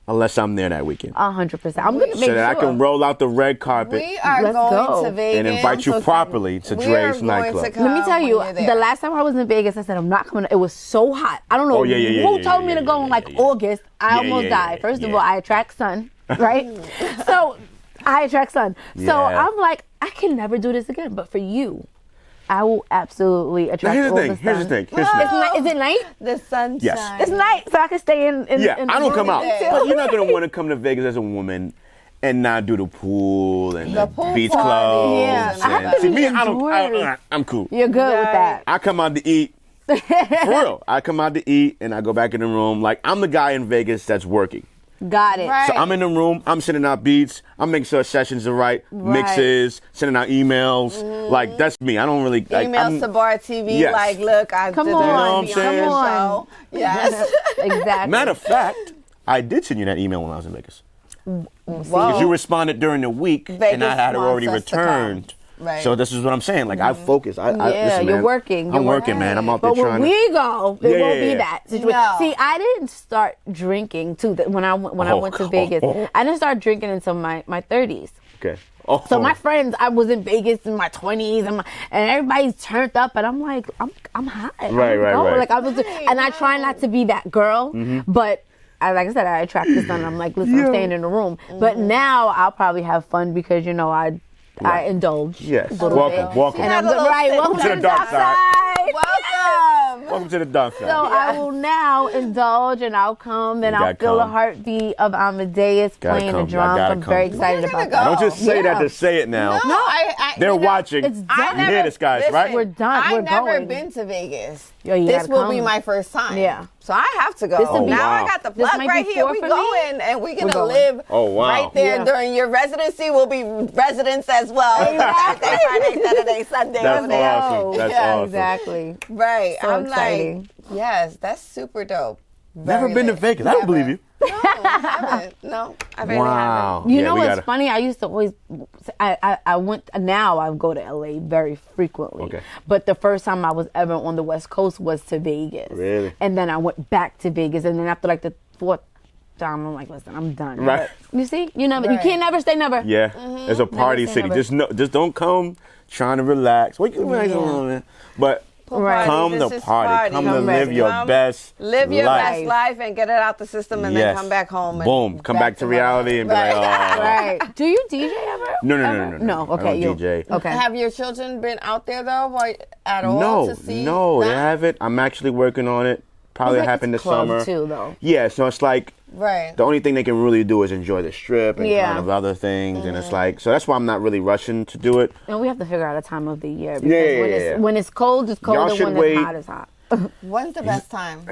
unless I'm there that weekend. 100%. I'm going to make So that I sure. can roll out the red carpet We are Let's going go. to Vegas. and invite you properly to We are Dre's going nightclub. to come Let me tell you, when you're there. the last time I was in Vegas, I said, I'm not coming. It was so hot. I don't know Oh, yeah, who told me to go in August. I almost died. First of all, I attract sun, right? So I attract sun. So Yeah. I'm like, I can never do this again. But for you, I will absolutely Now, attract all the sun. Here's the thing. Is it night? The sunshine. Yes. It's night, so I can stay in Yeah, in I don't come out. Yeah. But you're not going to want to come to Vegas as a woman and not do the pool and the pool beach party. clubs. Yeah. I have and- to See, me, enjoy. I'm cool. You're good with that. I come out to eat. For real. I come out to eat and I go back in the room. I'm the guy in Vegas that's working. Got it. Right. So I'm in the room, I'm sending out beats, I'm making sure sessions are right, mixes, sending out emails. That's me. I don't really... Emails to BARTV, Yes. look, I Come did on. You know what I'm this saying? on the Come on. show. Yes. Exactly. Matter of fact, I did send you that email when I was in Vegas. Whoa. Because you responded during the week and I had already wants us to come. returned. Right. So this is what I'm saying. I focus. I listen, you're man, working. I'm working, man. I'm out there But when trying to... we go, it Yeah, won't yeah, be yeah. that situation. No. See, I didn't start drinking too. When I went to Vegas, I didn't start drinking until my 30s. Okay. Oh. So my friends, I was in Vegas in my 20s, and everybody's turned up, and I'm like, I'm high. Right. Like and I try not to be that girl, but. Like I said, I attract the sun. I'm like, listen, I'm staying in the room. But now I'll probably have fun because I indulge. Yes. a little bit. Welcome. And I'm Had a little right. sip. Welcome to the dark side. Welcome. Welcome to the dark side. So I will now indulge, and I'll come, and You I'll gotta feel the come. heartbeat of Amadeus Gotta playing come. the drums. Gotta I'm come. very excited We're gonna about that. go. Don't just say that Yeah. to say it now. No, They're watching. It's done. You hear this, guys, right? We're done. I've We're never going. been to Vegas. Yo, you This gotta will be come. my first time. Yeah. So I have to go. This will be- Now wow. I got the This plug might right be here. four We for me. going, and we're gonna going. live Oh, wow. right there Yeah. during your residency. We'll be residents as well. Thursday, Friday, Saturday, Sunday. That's over there. awesome. That's Yeah, awesome. Exactly. Right. So I'm exciting. like, yes, that's super dope. Never Very been to lit. Vegas. I don't believe you. No, haven't. No, I really Wow. haven't. You know what's funny? I used to always, I went, now I go to LA very frequently. Okay. But the first time I was ever on the West Coast was to Vegas. Really? And then I went back to Vegas. And then after like the fourth time, I'm like, listen, I'm done. Right. But you see? You can't never say never. Yeah. It's a party Never say city. never. Just don't come trying to relax. What you relax on, man? But Right. come This to is party. Come to Come live ready. your Come best Live your life. best life and get it out the system and then Yes. come back home. And Boom. Come back to reality and be like, oh. Right. Do you DJ ever? No. No, okay, I don't you- DJ. Okay. Have your children been out there though at all No, to see? no, they that? haven't. I'm actually working on it. Probably It's like happen it's this club summer. too, though. Yeah, so it's like Right. the only thing they can really do is enjoy the strip and Yeah. kind of other things, and it's like, so that's why I'm not really rushing to do it. And we have to figure out a time of the year. Because Yeah. when it's cold, it's cold. Y'all And should when wait. it's hot, it's hot. When's the best time?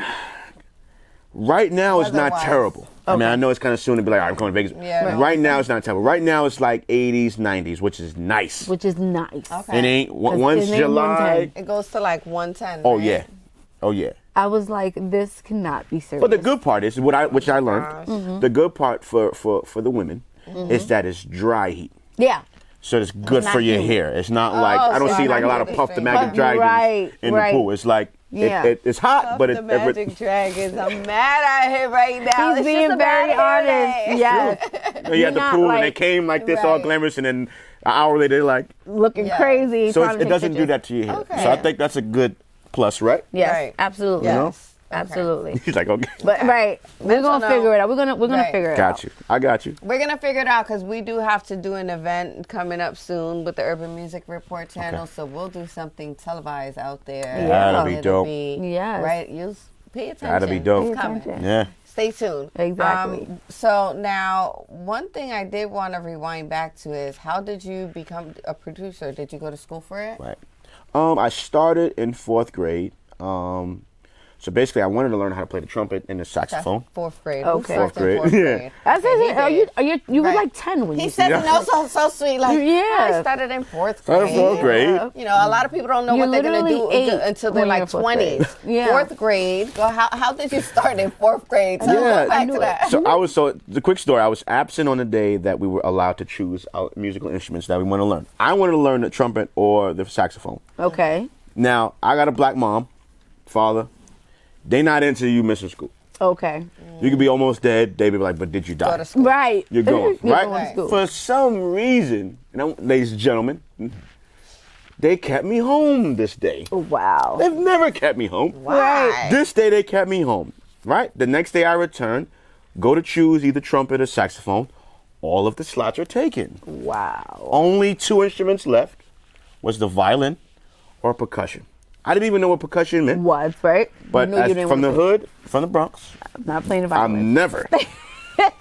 Right now, it's not Weather-wise. terrible. I mean, I know it's kind of soon to be like, I'm going to Vegas. Yeah, But no. right now, it's not terrible. Right now, it's like 80s, 90s, which is nice. Which is nice. Okay. It ain't, once it ain't July. 110. It goes to like 110. Oh, right? yeah. Oh, yeah. I was like, this cannot be serious. But the good part is, which I learned, Mm-hmm. the good part for the women is that it's dry heat. Yeah. So it's good not for your heat. hair. It's not like, Oh, I don't so see it's like a not lot of heat. Puff the Magic Puff- Dragons right, in right. the pool. It's like, Yeah. it's hot, Puff but the Magic Dragons. I'm mad at him right now. He's It's being just a very bad hair honest. day. Yes. you had the not pool and like- they came like this all Right. glamorous, and then an hour later they're like, Looking Yeah. crazy. so trying to it take doesn't do pictures. that to your hair. Okay. So I think that's a good plus, right? Yes, Right. absolutely. Yes. Absolutely. He's like, okay, But right, we're Mental gonna figure it out. We're gonna Right. figure it out. got you. I got you. We're gonna figure it out because we do have to do an event coming up soon with the Urban Music Report channel. Okay. So we'll do something televised out there. That'll be It'll dope. be- Yes. Right. You pay attention. That'll be dope. It's coming. Attention. Yeah. Stay tuned. Exactly. So now, one thing I did want to rewind back to is how did you become a producer? Did you go to school for it? Right. I started in 4th grade. So basically, I wanted to learn how to play the trumpet and the saxophone. 4th grade. Okay. Who starts in 4th Fourth grade. grade? That's Okay, it. he did. You were Right. like 10 when He you said started. it so sweet. Like, Yeah. I started in 4th Started grade. in 4th grade. You know, a lot of people don't know You're what they're going to do literally 8 until they're when you're like in 4th grade. 20s. Yeah. 4th grade. Go, how did you start in 4th grade? Tell Yeah. me back to that. So the quick story, I was absent on the day that we were allowed to choose our musical instruments that we want to learn. I wanted to learn the trumpet or the saxophone. Okay. Now, I got a black mom, father. They not into you missing school. Okay. You could be almost dead. They be like, but did you Go die? to school. Right. You're going, You're right? going to school. For some reason, ladies and gentlemen, they kept me home this day. Wow. They've never kept me home. Why? This day they kept me home, right? The next day I return, go to choose either trumpet or saxophone. All of the slots are taken. Wow. Only 2 instruments left was the violin or percussion. I didn't even know what percussion meant. Was right. But You knew you as didn't from the want to- hood, from the Bronx, I'm not playing the violin. I'm never,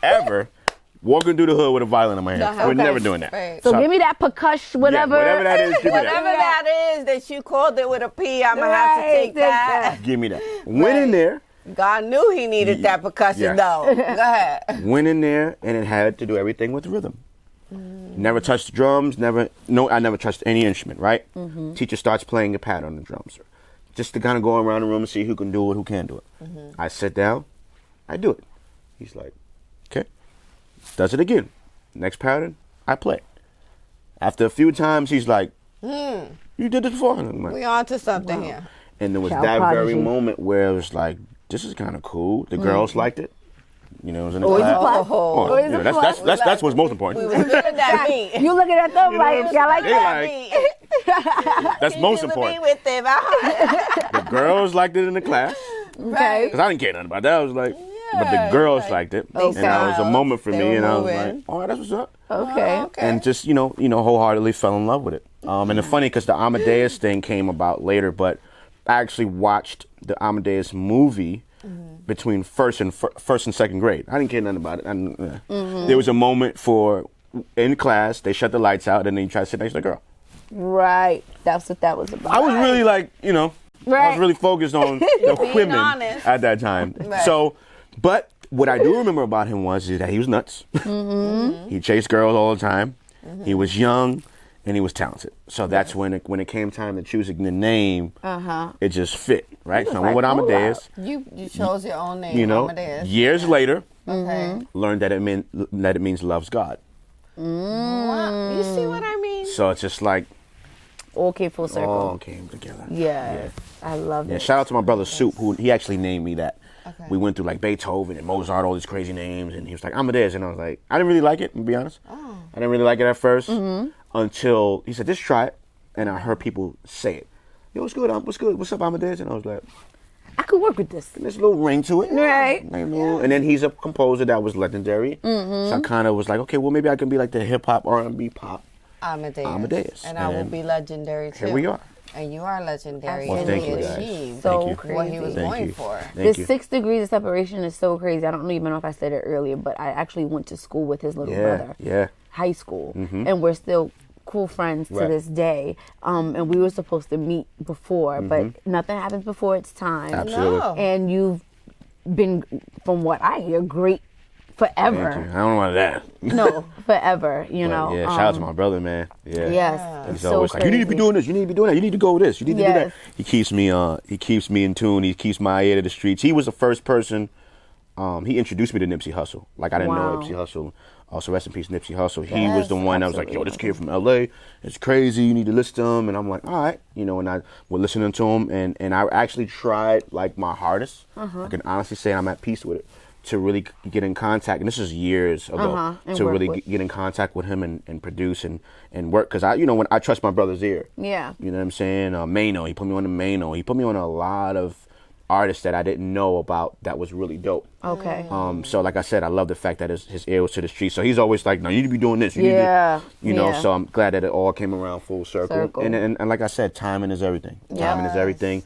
ever walking through the hood with a violin in my hand. We're Okay. never doing that. Right. So give me that percussion, whatever. whatever that is, give me Whatever that. that is that you called it with a P, I'm going to have to Right, take take that. Give me that. Went in there, God knew he needed that percussion, Yeah. though. Go ahead. went in there, and it had to do everything with rhythm. Never touched the drums. I never touched any instrument. Right. Teacher starts playing a pad on the drums, just to kind of go around the room and see who can do it, who can't do it. I sit down, I do it. He's like, okay. Does it again. Next pattern, I play. After a few times, he's like, you did it before. And I'm like, We on to something here. and there was Child that very prodigy. moment where it was like, this is kind of cool. The girls liked it. You know, it was in the Always a class. plus. Oh, Always you a know, plus. that's what's most important. We was feeling that beat. You looking at them like, I like They that. like, that's most Feel the important. beat with them. The girls liked it in the class. Okay. Because I didn't care nothing about that. I was like, but the girls liked it. And that was a moment for They me. were And I was moving. like, oh, that's what's up. Okay. And just, you know, wholeheartedly fell in love with it. And it's funny because the Amadeus thing came about later, but I actually watched the Amadeus movie between first and second grade. I didn't care nothing about it. There was a moment in class, they shut the lights out, and then you try to sit next to the girl. Right. That's what that was about. I was really like, I was Right. really focused on the women honest. at that time. Right. So, but what I do remember about him is that he was nuts. He chased girls all the time. He was young, and he was talented. So that's when it came time to choosing the name, it just fit, right? So I went with Amadeus. You chose your own name, You know, Amadeus. years later, Okay. learned that it means loves God. Wow. You see what I mean? So it's just like All came full circle. all came together. Yes. I love Yeah, it. shout out to my brother Soup, who he actually named me that. Okay. We went through like Beethoven and Mozart, all these crazy names, and he was like, Amadeus, and I was like, I didn't really like it, to be honest. Oh. I didn't really like it at first until he said, just try it, and I heard people say it. Yo, what's good? What's good? What's up, Amadeus? And I was like, I could work with this. there's a little ring to it. Right. Like, and then he's a composer that was legendary. So I kind of was like, okay, well, maybe I can be like the hip-hop, R&B pop Amadeus. And I will be legendary, too. Here we are. And you are legendary. Well, and thank he you, guys. achieved So what he was crazy. going for. Thank The you. 6 degrees of separation is so crazy. I don't even know if I said it earlier, but I actually went to school with his little brother. Yeah. High school. And we're still cool friends to Right. this day. And we were supposed to meet before, but nothing happens before it's time. Absolutely. No. And you've been, from what I hear, great forever. Thank you. I don't want that. No, forever, you But know. yeah, shout out to my brother, man. Yeah. Yes. He's so always like, you need to be crazy. doing this, you need to be doing that, you need to go with this, you need to do that. Yes. He keeps me in tune, he keeps my ear to the streets. He was the first person, he introduced me to Nipsey Hussle. Like I didn't know Wow. Nipsey Hussle. Also rest in peace, Nipsey Hussle. He was the Yes, one that was like, yo, this kid from LA, it's crazy, you need to listen to him. And I'm like, all right, you know, and I was listening to him and I actually tried like my hardest. I can honestly say I'm at peace with it. To really get in contact, and this is years ago, and to work really with. get in contact with him and produce and work, because when I trust my brother's ear. Yeah. You know what I'm saying? Mano, he put me on the Mano. He put me on a lot of artists that I didn't know about that was really dope. Okay. So like I said, I love the fact that his ear was to the street. So he's always like, no, you need to be doing this. You need Yeah. to, you know, Yeah. so I'm glad that it all came around full circle. And like I said, timing is everything. Timing is everything.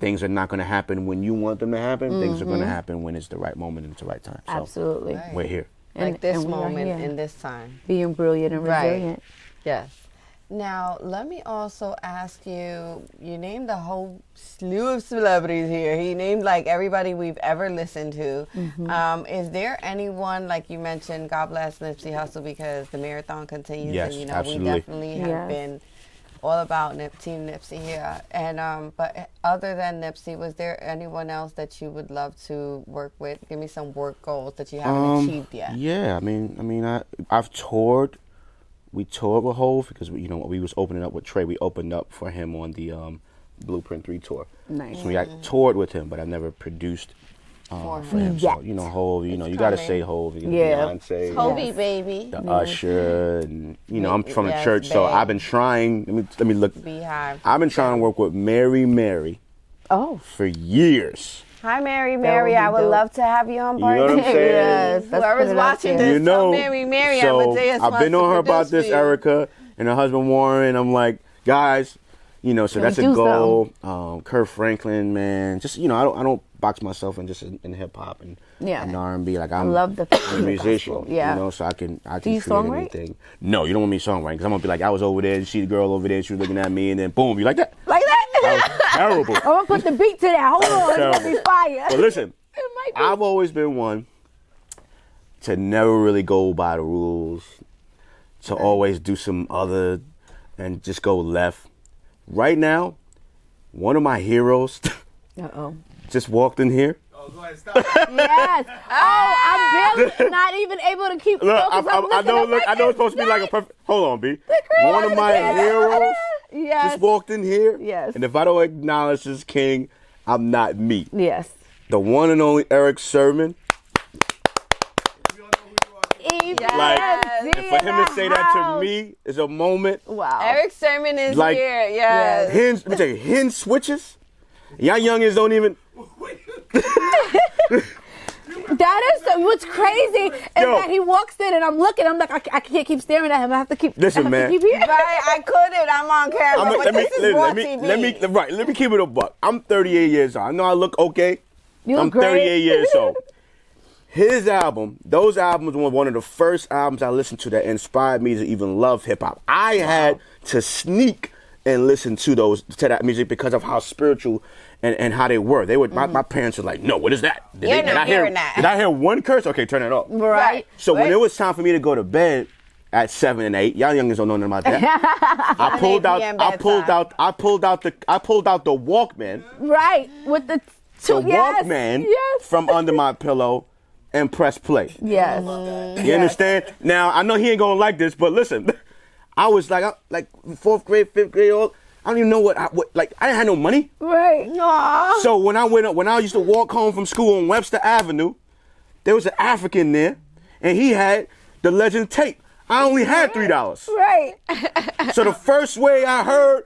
Things are not going to happen when you want them to happen. Things are going to happen when it's the right moment and it's the right time. So Absolutely. we're here. Like this and we are moment here. in this time. Being brilliant and Right. resilient. Yes. Now, let me also ask you, you named a whole slew of celebrities here. He named like everybody we've ever listened to. Is there anyone, like you mentioned, God bless Nipsey Hussle because the marathon continues. Yes, and, you know, absolutely. we definitely have been all about Team Nipsey here. And but other than Nipsey, was there anyone else that you would love to work with? Give me some work goals that you haven't achieved yet. Yeah, I've toured. We toured with Hov because we was opening up with Trey. We opened up for him on the Blueprint 3 tour. Nice. So we toured with him, but I've never produced for him. So Hov, you gotta say Hov. Beyonce, Hovey, baby. the Usher, and I'm from the Yes, church, so babe. I've been trying. Let me look. Beehive. I've been trying to work with Mary for years. Hi, Mary. would Mary, be I would dope. love to have you on board. You know what I'm saying? Yes, let's Whoever's put it out watching there. this, tell Mary, so Amadeus I've been wants on to her about produce this, for you. Erica, and her husband Warren. I'm like, guys, so that's a do goal. Kurt Franklin, man, just I don't box myself in just in hip hop and R&B. Like I'm love the a musician, gospel, yeah. so I can you create songwrite? anything. No, you don't want me songwriting because I'm gonna be like, I was over there, and she the girl over there, she was looking at me, and then boom, you like that? Like that? That was terrible. I'm gonna put the beat to that. Hold on, it's gonna be Terrible. fire. But listen, It might be. I've always been one to never really go by the rules, to always do some other and just go left. Right now, one of my heroes just walked in here. Oh, go ahead, stop. Yes. Oh, I'm barely not even able to keep Look, focus on I know. listening. Look, I know it's supposed to be like a perfect. Hold on, B. creator One of my together. heroes Yes. just walked in here. Yes. And if I don't acknowledge this king, I'm not me. Yes. The one and only Eric Sermon. Like, and for him to say that to me is a moment. Wow. Eric Sermon is Like, here. Yes. Let me tell you, hinge switches. Y'all youngins don't even. That is what's crazy is Yo. that he walks in and I'm looking. I'm like, I can't keep staring at him. I have to keep. Listen, I have man. To keep here. Right, I couldn't. I'm on camera, but this is raw TV. Let me keep it a buck. I'm 38 years old. I know I look okay. You look I'm great. 38 years old. His album, those albums were one of the first albums I listened to that inspired me to even love hip hop. I had to sneak and listen to that music because of how spiritual and how they were. They were my parents were like, no, what is that? You're not hearing that. Did I hear one curse? Okay, turn it off. Right. So when it was time for me to go to bed, at 7 and 8. Y'all youngins don't know nothing about that. I pulled out the Walkman. Right, with the Walkman from under my pillow and press play. Yes. You understand? Now, I know he ain't gonna like this, but listen, I was like 4th grade, 5th grade old. I don't even know I didn't have no money. Right. Aww. So when I used to walk home from school on Webster Avenue, there was an African there, and he had the Legend tape. I only had $3. Right. So the first way I heard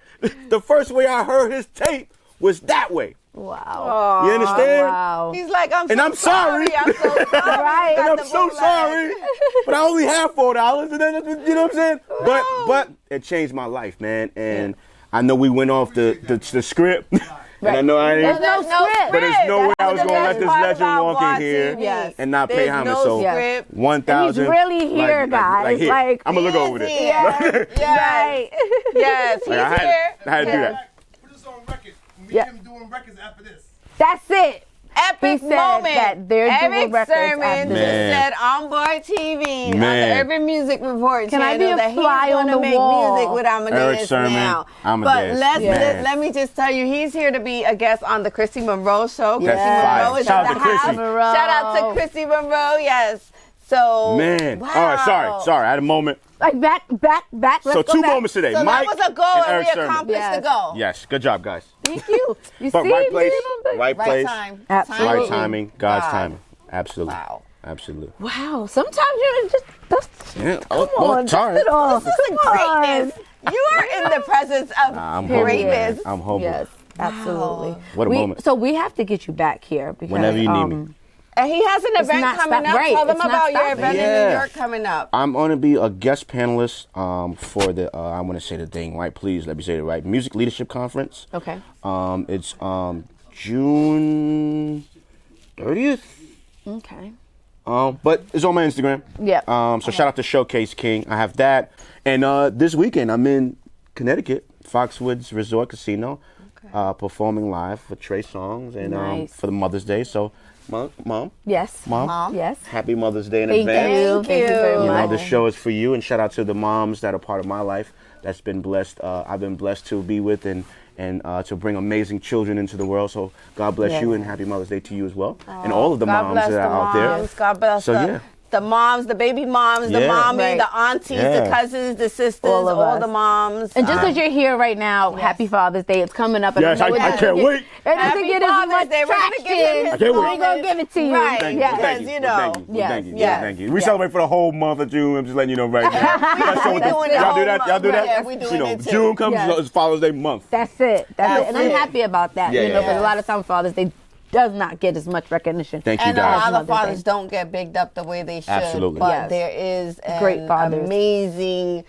his tape was that way. Wow. You understand? Wow. He's like, I'm sorry. I'm so sorry. Right. And I'm so sorry. But I only have $4. And then, you know what I'm saying? But it changed my life, man. And I know we went off the script. And I know I ain't. There's no script. But there's no way I was going to let this legend walk in here and not pay homage. So 1,000. He's really here, guys. Like, I'm going to look over this. Yes. Right. Yes, he's I had to do that. Put this on record. Me and him doing records after this. That's it. Epic He said moment. that they're doing Eric records Sermon after just this. said on BARTV on the Man. Urban Music Report Can I channel be a that he's fly on going to the make wall? music with Amadeus Eric Sermon, now. Amadeus. But Man. let me just tell you, he's here to be a guest on the Chrissy Monroe show. That's Chrissy fire. Monroe is Shout in out the to Chrissy. house. Shout out to Chrissy Monroe. Yes. So Man. wow. All right, sorry. I had a moment. Like back. Let's So go 2 back. moments today. So Mike that was a goal and and Eric we Sermon. accomplished the goal. Yes, good job, guys. Thank you. You But see? right place, right Right place, time. Absolutely. right timing, God's God. timing. Absolutely. Wow. Absolutely. Wow. Sometimes you just Yeah. come on. sorry. Dust it off. This is greatness. You are in the presence of I'm humble, greatness. man. I'm humble. Yes, absolutely. What a moment. So we have to get you back here because Whenever you need me. And he has an It's event not coming stop- up. right, Tell them it's not about your stopping. event in Yeah. New York coming up. I'm going to be a guest panelist for the, I want to say the thing right, please let me say it right, Music Leadership Conference. Okay. It's June 30th. Okay. But it's on my Instagram. Yeah. So shout out to Showcase King. I have that. And this weekend I'm in Connecticut, Foxwoods Resort Casino, performing live for Trey Songz and Nice. for the Mother's Day. So, Mom. Yes. Mom. Yes. Happy Mother's Day in Thank advance. you. Thank you very You know, much. this show is for you, and shout out to the moms that are part of my life that's been blessed. I've been blessed to be with and to bring amazing children into the world. So God bless Yes. you, and happy Mother's Day to you as well, and all of the God moms bless that the are out there. moms. God bless So, the, yeah. the moms, the baby moms, the Yeah. mommy, Right. the aunties, Yeah. the cousins, the sisters, All all, of us. the moms. And just because you're here right now, Happy Father's Day. It's coming up. and Yes, know I it can't doesn't wait. It doesn't Happy get as Father's much Day. We're gonna traction. give him his I can't wait. We're going to give it to you. Right. Thank you. Yes. Well, thank you. you Well, know. thank you. Well, Yes. thank you. Yes. Well, thank you. We Yes. celebrate for the whole month of June. I'm just letting you know right now. Y'all show We it the- doing it y'all do all that? Y'all do month. that? Yeah, we doing You know, it too. June comes, Yes. it's Father's Day month. That's it. That's it. And I'm it. happy about that. Yeah, you know, yeah. because a lot of times Father's Day does not get as much recognition. Thank you, And a guys. lot of Mother's fathers Day. don't get bigged up the way they should. Absolutely. But Yes. there is an Great fathers. amazing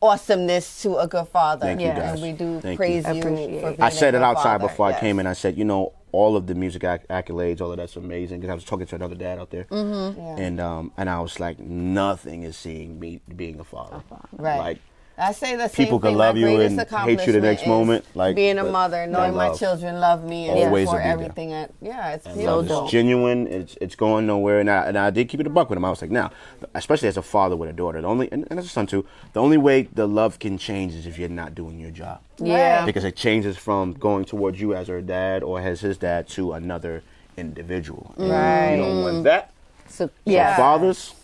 awesomeness to a good father. Thank you, Yes. guys. And we do Thank praise you. you, Appreciate for it. being I said a it good outside father. before I Yes. came in. I said, you know, all of the music accolades, all of that's amazing. Because I was talking to another dad out there, and I was like, nothing is seeing me being a father. Right. Like, I say the same people thing. can love My you greatest and hate you the next accomplishment is moment, like, being a but mother, that knowing my love children love me and always for will be there. everything. It's And beautiful. love is genuine. It's going nowhere. And I did keep it a buck with him. I was like, now, especially as a father with a daughter, the only and as a son too, the only way the love can change is if you're not doing your job. Yeah. Because it changes from going towards you as her dad or as his dad to another individual. And Right. You don't want that. So, So yeah. fathers,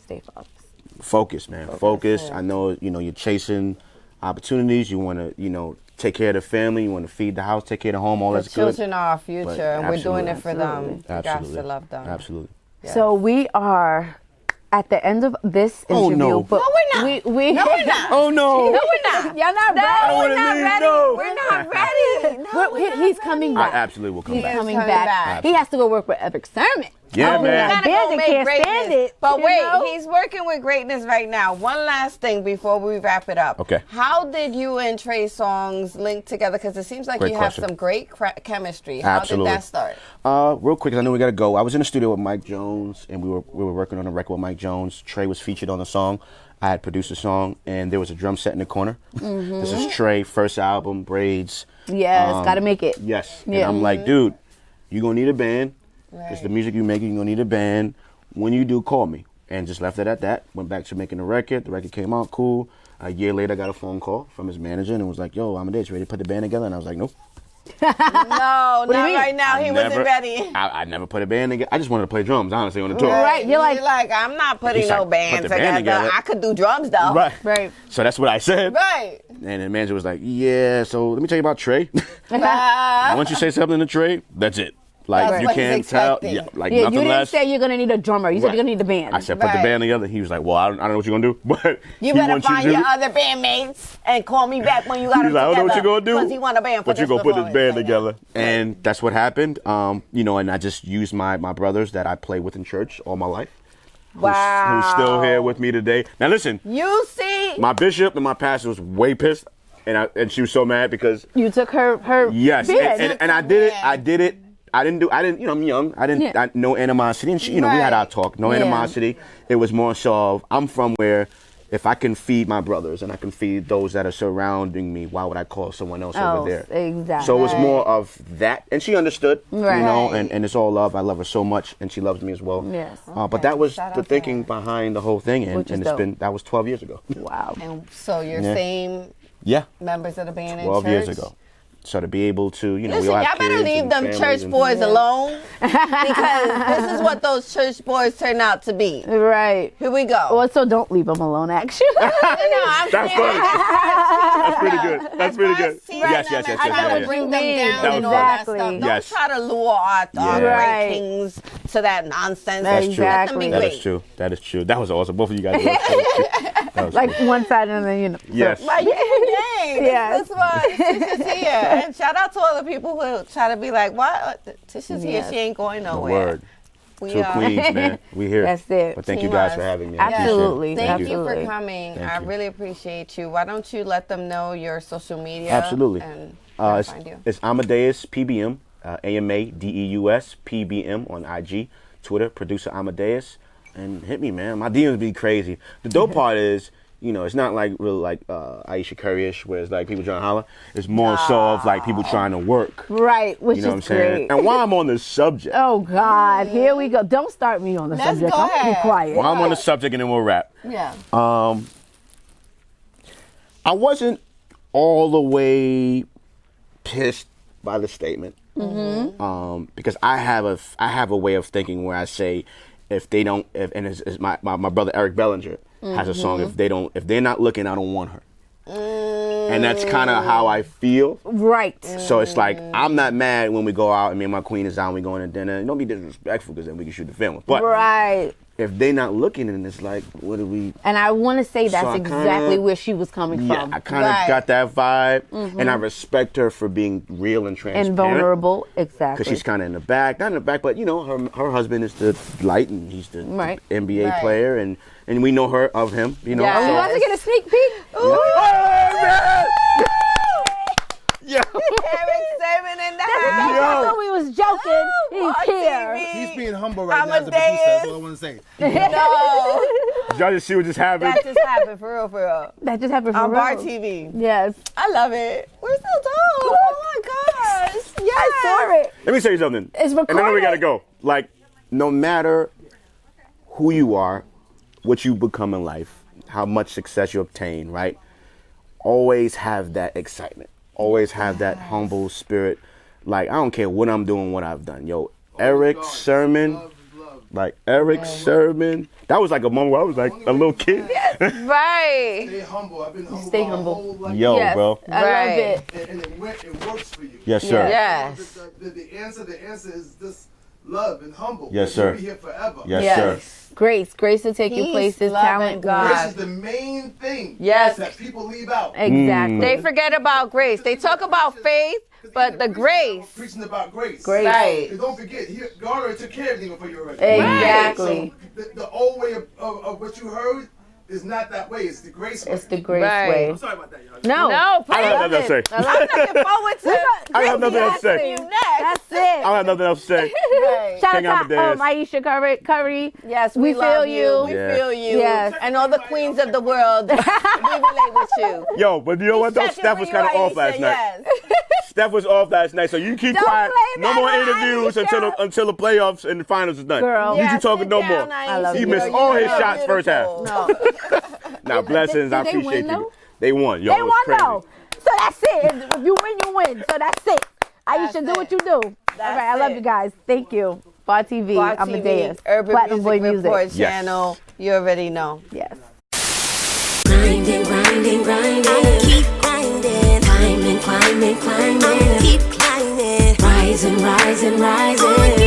Stay fathers. focus, man. Focus. I know, you're chasing opportunities. You want to, take care of the family. You want to feed the house, take care of the home. All The that's good. children are our future, But and we're doing it absolutely. for them. You got Absolutely. to love them. Absolutely. So we are at the end of this Oh, interview. no. But No, we're not. We No, we're not. Oh no! No, we're not. Y'all not No, ready. we're wanna not leave, ready. no. We're not ready. No, He's coming I back. absolutely will come He's back. coming coming back. back. He has to go work with Eric Sermon. Yeah, Oh, man. Gotta Biz go make can't greatness. stand it. But you wait, know? he's working with greatness right now. One last thing before we wrap it up. Okay. How did you and Trey Songz link together? Because it seems like Great you question. have some great chemistry. How Absolutely. did that start? Real quick, 'cause I know we gotta go. I was in the studio with Mike Jones, and we were working on a record with Mike Jones. Trey was featured on the song. I had produced a song, and there was a drum set in the corner. This is Trey, first album, Braids. Yes, gotta make it. Yes. Yeah. And I'm like, dude, you're gonna need a band. Right. It's the music you make, you're gonna need a band. When you do, call me. and just left it at that. Went back to making the record. The record came out cool. A year later, I got a phone call from his manager and was like, "Yo, Amadeus, ready to put the band together?" And I was like, "Nope." No, not right now. He wasn't ready. I never put a band together. I just wanted to play drums, honestly, on the tour. Right. You're like, I'm not putting no band together. I could do drums though. Right. So that's what I said. Right. And the manager was like, "Yeah, so let me tell you about Trey. Once you say something to Trey, that's it. Like, That's you what can't he's tell. expecting. Yeah, like yeah, nothing you didn't less." say you're gonna need a drummer. You said Right. you're gonna need a band. I said, "Put the band together." He was like, "Well, I don't know what you're gonna do, but You he better wants find you to your do." other bandmates and call me back when you got He's them like, "I don't know what together. you're gonna do, Because he want a band for but you're this gonna put this performance band right together." And that's what happened. You know, and I just used my brothers that I played with in church all my life. Wow. Who's still here with me today. Now listen, You see? my bishop and my pastor was way pissed, and she was so mad because You took her. yes, band. and I did it. I didn't, you know, I'm young. I didn't, Yeah. no animosity. And she, you know, we had our talk. No Yeah. animosity. It was more so of, I'm from where if I can feed my brothers and I can feed those that are surrounding me, why would I call someone else over there? Exactly. So it was more of that. And she understood, Right. you know, and it's all love. I love her so much, and she loves me as well. Yes. But that was Shout the out to thinking behind the whole thing. And Which is it's dope. been, that was 12 years ago. Wow. And so you're Yeah. same Yeah. members of the band in 12 church? years ago. So to be able to, you know, Listen, we all y'all have better kids leave and them families church and- boys alone because this is what those church boys turn out to be. Right. Here we go. Well, so don't leave them alone, actually. I'm That's saying, funny. That's pretty good. That's pretty good. Yes, Yes. I try to bring them down That and was all that exactly. stuff. Don't Yes. try to lure our Yeah. great Right. kings to that nonsense. That's true. Let them be Exactly. That great. is true. That is true. That was awesome. Both of you guys were that was Like cool. one side and then, you know. Yes. Like, yay. Yes. That's why Tisha's here. And shout out to all the people who try to be like, what? Tisha's here. Yes. She ain't going The nowhere. word. We Two are. queens, man. We here. That's it. But thank you Team guys us. for having me. I appreciate it. Absolutely. Thank you Absolutely. for coming. Thank I you. really appreciate you. Why don't you let them know your social media? Absolutely. And where to find you. It's Amadeus PBM, AMADEUS PBM on IG, Twitter, producer Amadeus, and hit me, man. My DMs be crazy. The dope part is, you know, it's not like real like Aisha Curry-ish, where it's like people trying to holler. It's more so of like people trying to work. Right, which You know what I'm is saying? great. And while I'm on the subject, Oh, God. Here we go. Don't start me on the Let's subject. go I'm going to be ahead. quiet. while I'm on the subject, and then we'll wrap. Yeah. I wasn't all the way pissed by the statement, because I have a way of thinking where I say, if they don't, and it's my brother Eric Bellinger has a song, if they're not looking, I don't want her, and that's kind of how I feel. Right. So it's like, I'm not mad when we go out and me and my queen is out and we going to dinner. Don't be disrespectful, because then we can shoot the film. But Right. if they not looking, and it's like, what do we? And I want to say that's So I exactly kinda- where she was coming Yeah, from. I kind of Right. got that vibe, and I respect her for being real and transparent. And vulnerable. Exactly. Because she's kind of in the back, not in the back, but you know, her husband is the light, and he's the Right. NBA Right. player, and we know her of him, you know. Yeah. Are we so- about to get a sneak peek? Oh, man! Yo, Eric Sermon in the I house. thought we was joking. He's here. He's being humble right now as a Amadeus. producer. That's all I want to say. No, did y'all just see what just happened? that just happened for real, for real. That just happened for On real. BARTV. Yes. I love it. We're so dope. Oh my gosh. Yes. I saw it. Let me say something. It's And I know we recorded. gotta go. Like, no matter who you are, what you become in life, how much success you obtain, right? Always have that excitement. Always have that humble spirit. Like, I don't care what I'm doing, what I've done. Yo, Eric Sermon, like Eric Sermon, that was like a moment where I was like a little kid. Right. Stay humble. I've been humble Stay my humble. whole life. Yo, Yes. bro. I Right. love it. And it works for you. Yes, sir. Yes. The answer is just love and humble. Yes, sir. You'll be here forever. Yes, sir. Grace to take your Peace, places, love, talent, and God. This is the main thing Yes. that people leave out. Exactly. They forget about grace. They talk about faith, but the grace. Preaching about grace. Grace. Right. And don't forget, God already took care of everything for you already. Exactly. So the old way of what you heard is not that way. It's the grace way. It's the grace Right. way. I'm sorry about that, y'all. No. No, I don't have nothing else to say. I'm looking forward to I have nothing else to say. you next. That's I it. don't have nothing else to say. Right. Shout King out to Amadeus. Aisha Curry. Yes, We we, love feel you. We Yeah. feel you. Yes. And all the queens of the world, we relate with you. Yo, but you know what though? Checking Steph for was you, kind of off Aisha, last night. yes. Steph was off last night, so you keep Don't quiet. play No that more on interviews Aisha. until the playoffs and the finals is done. Girl. You Yeah, keep talking sit no down, more. Aisha. I love He you. missed You're all his so shots first half. beautiful. Now, blessings. I Did they win, appreciate you. though? They won. Yo, They it won was crazy. though. So that's it. If you win, you win. So that's it. Aisha, do what you do. All right, I love it. you guys. Thank you. BARTV, BARTV, Amadeus, Urban Platinum Boy Music Report Music. Yes. channel. You already know. Yes. Grinding, grinding, grinding. I keep grinding. Climbing, climbing, climbing. I keep climbing. Rising, rising, rising.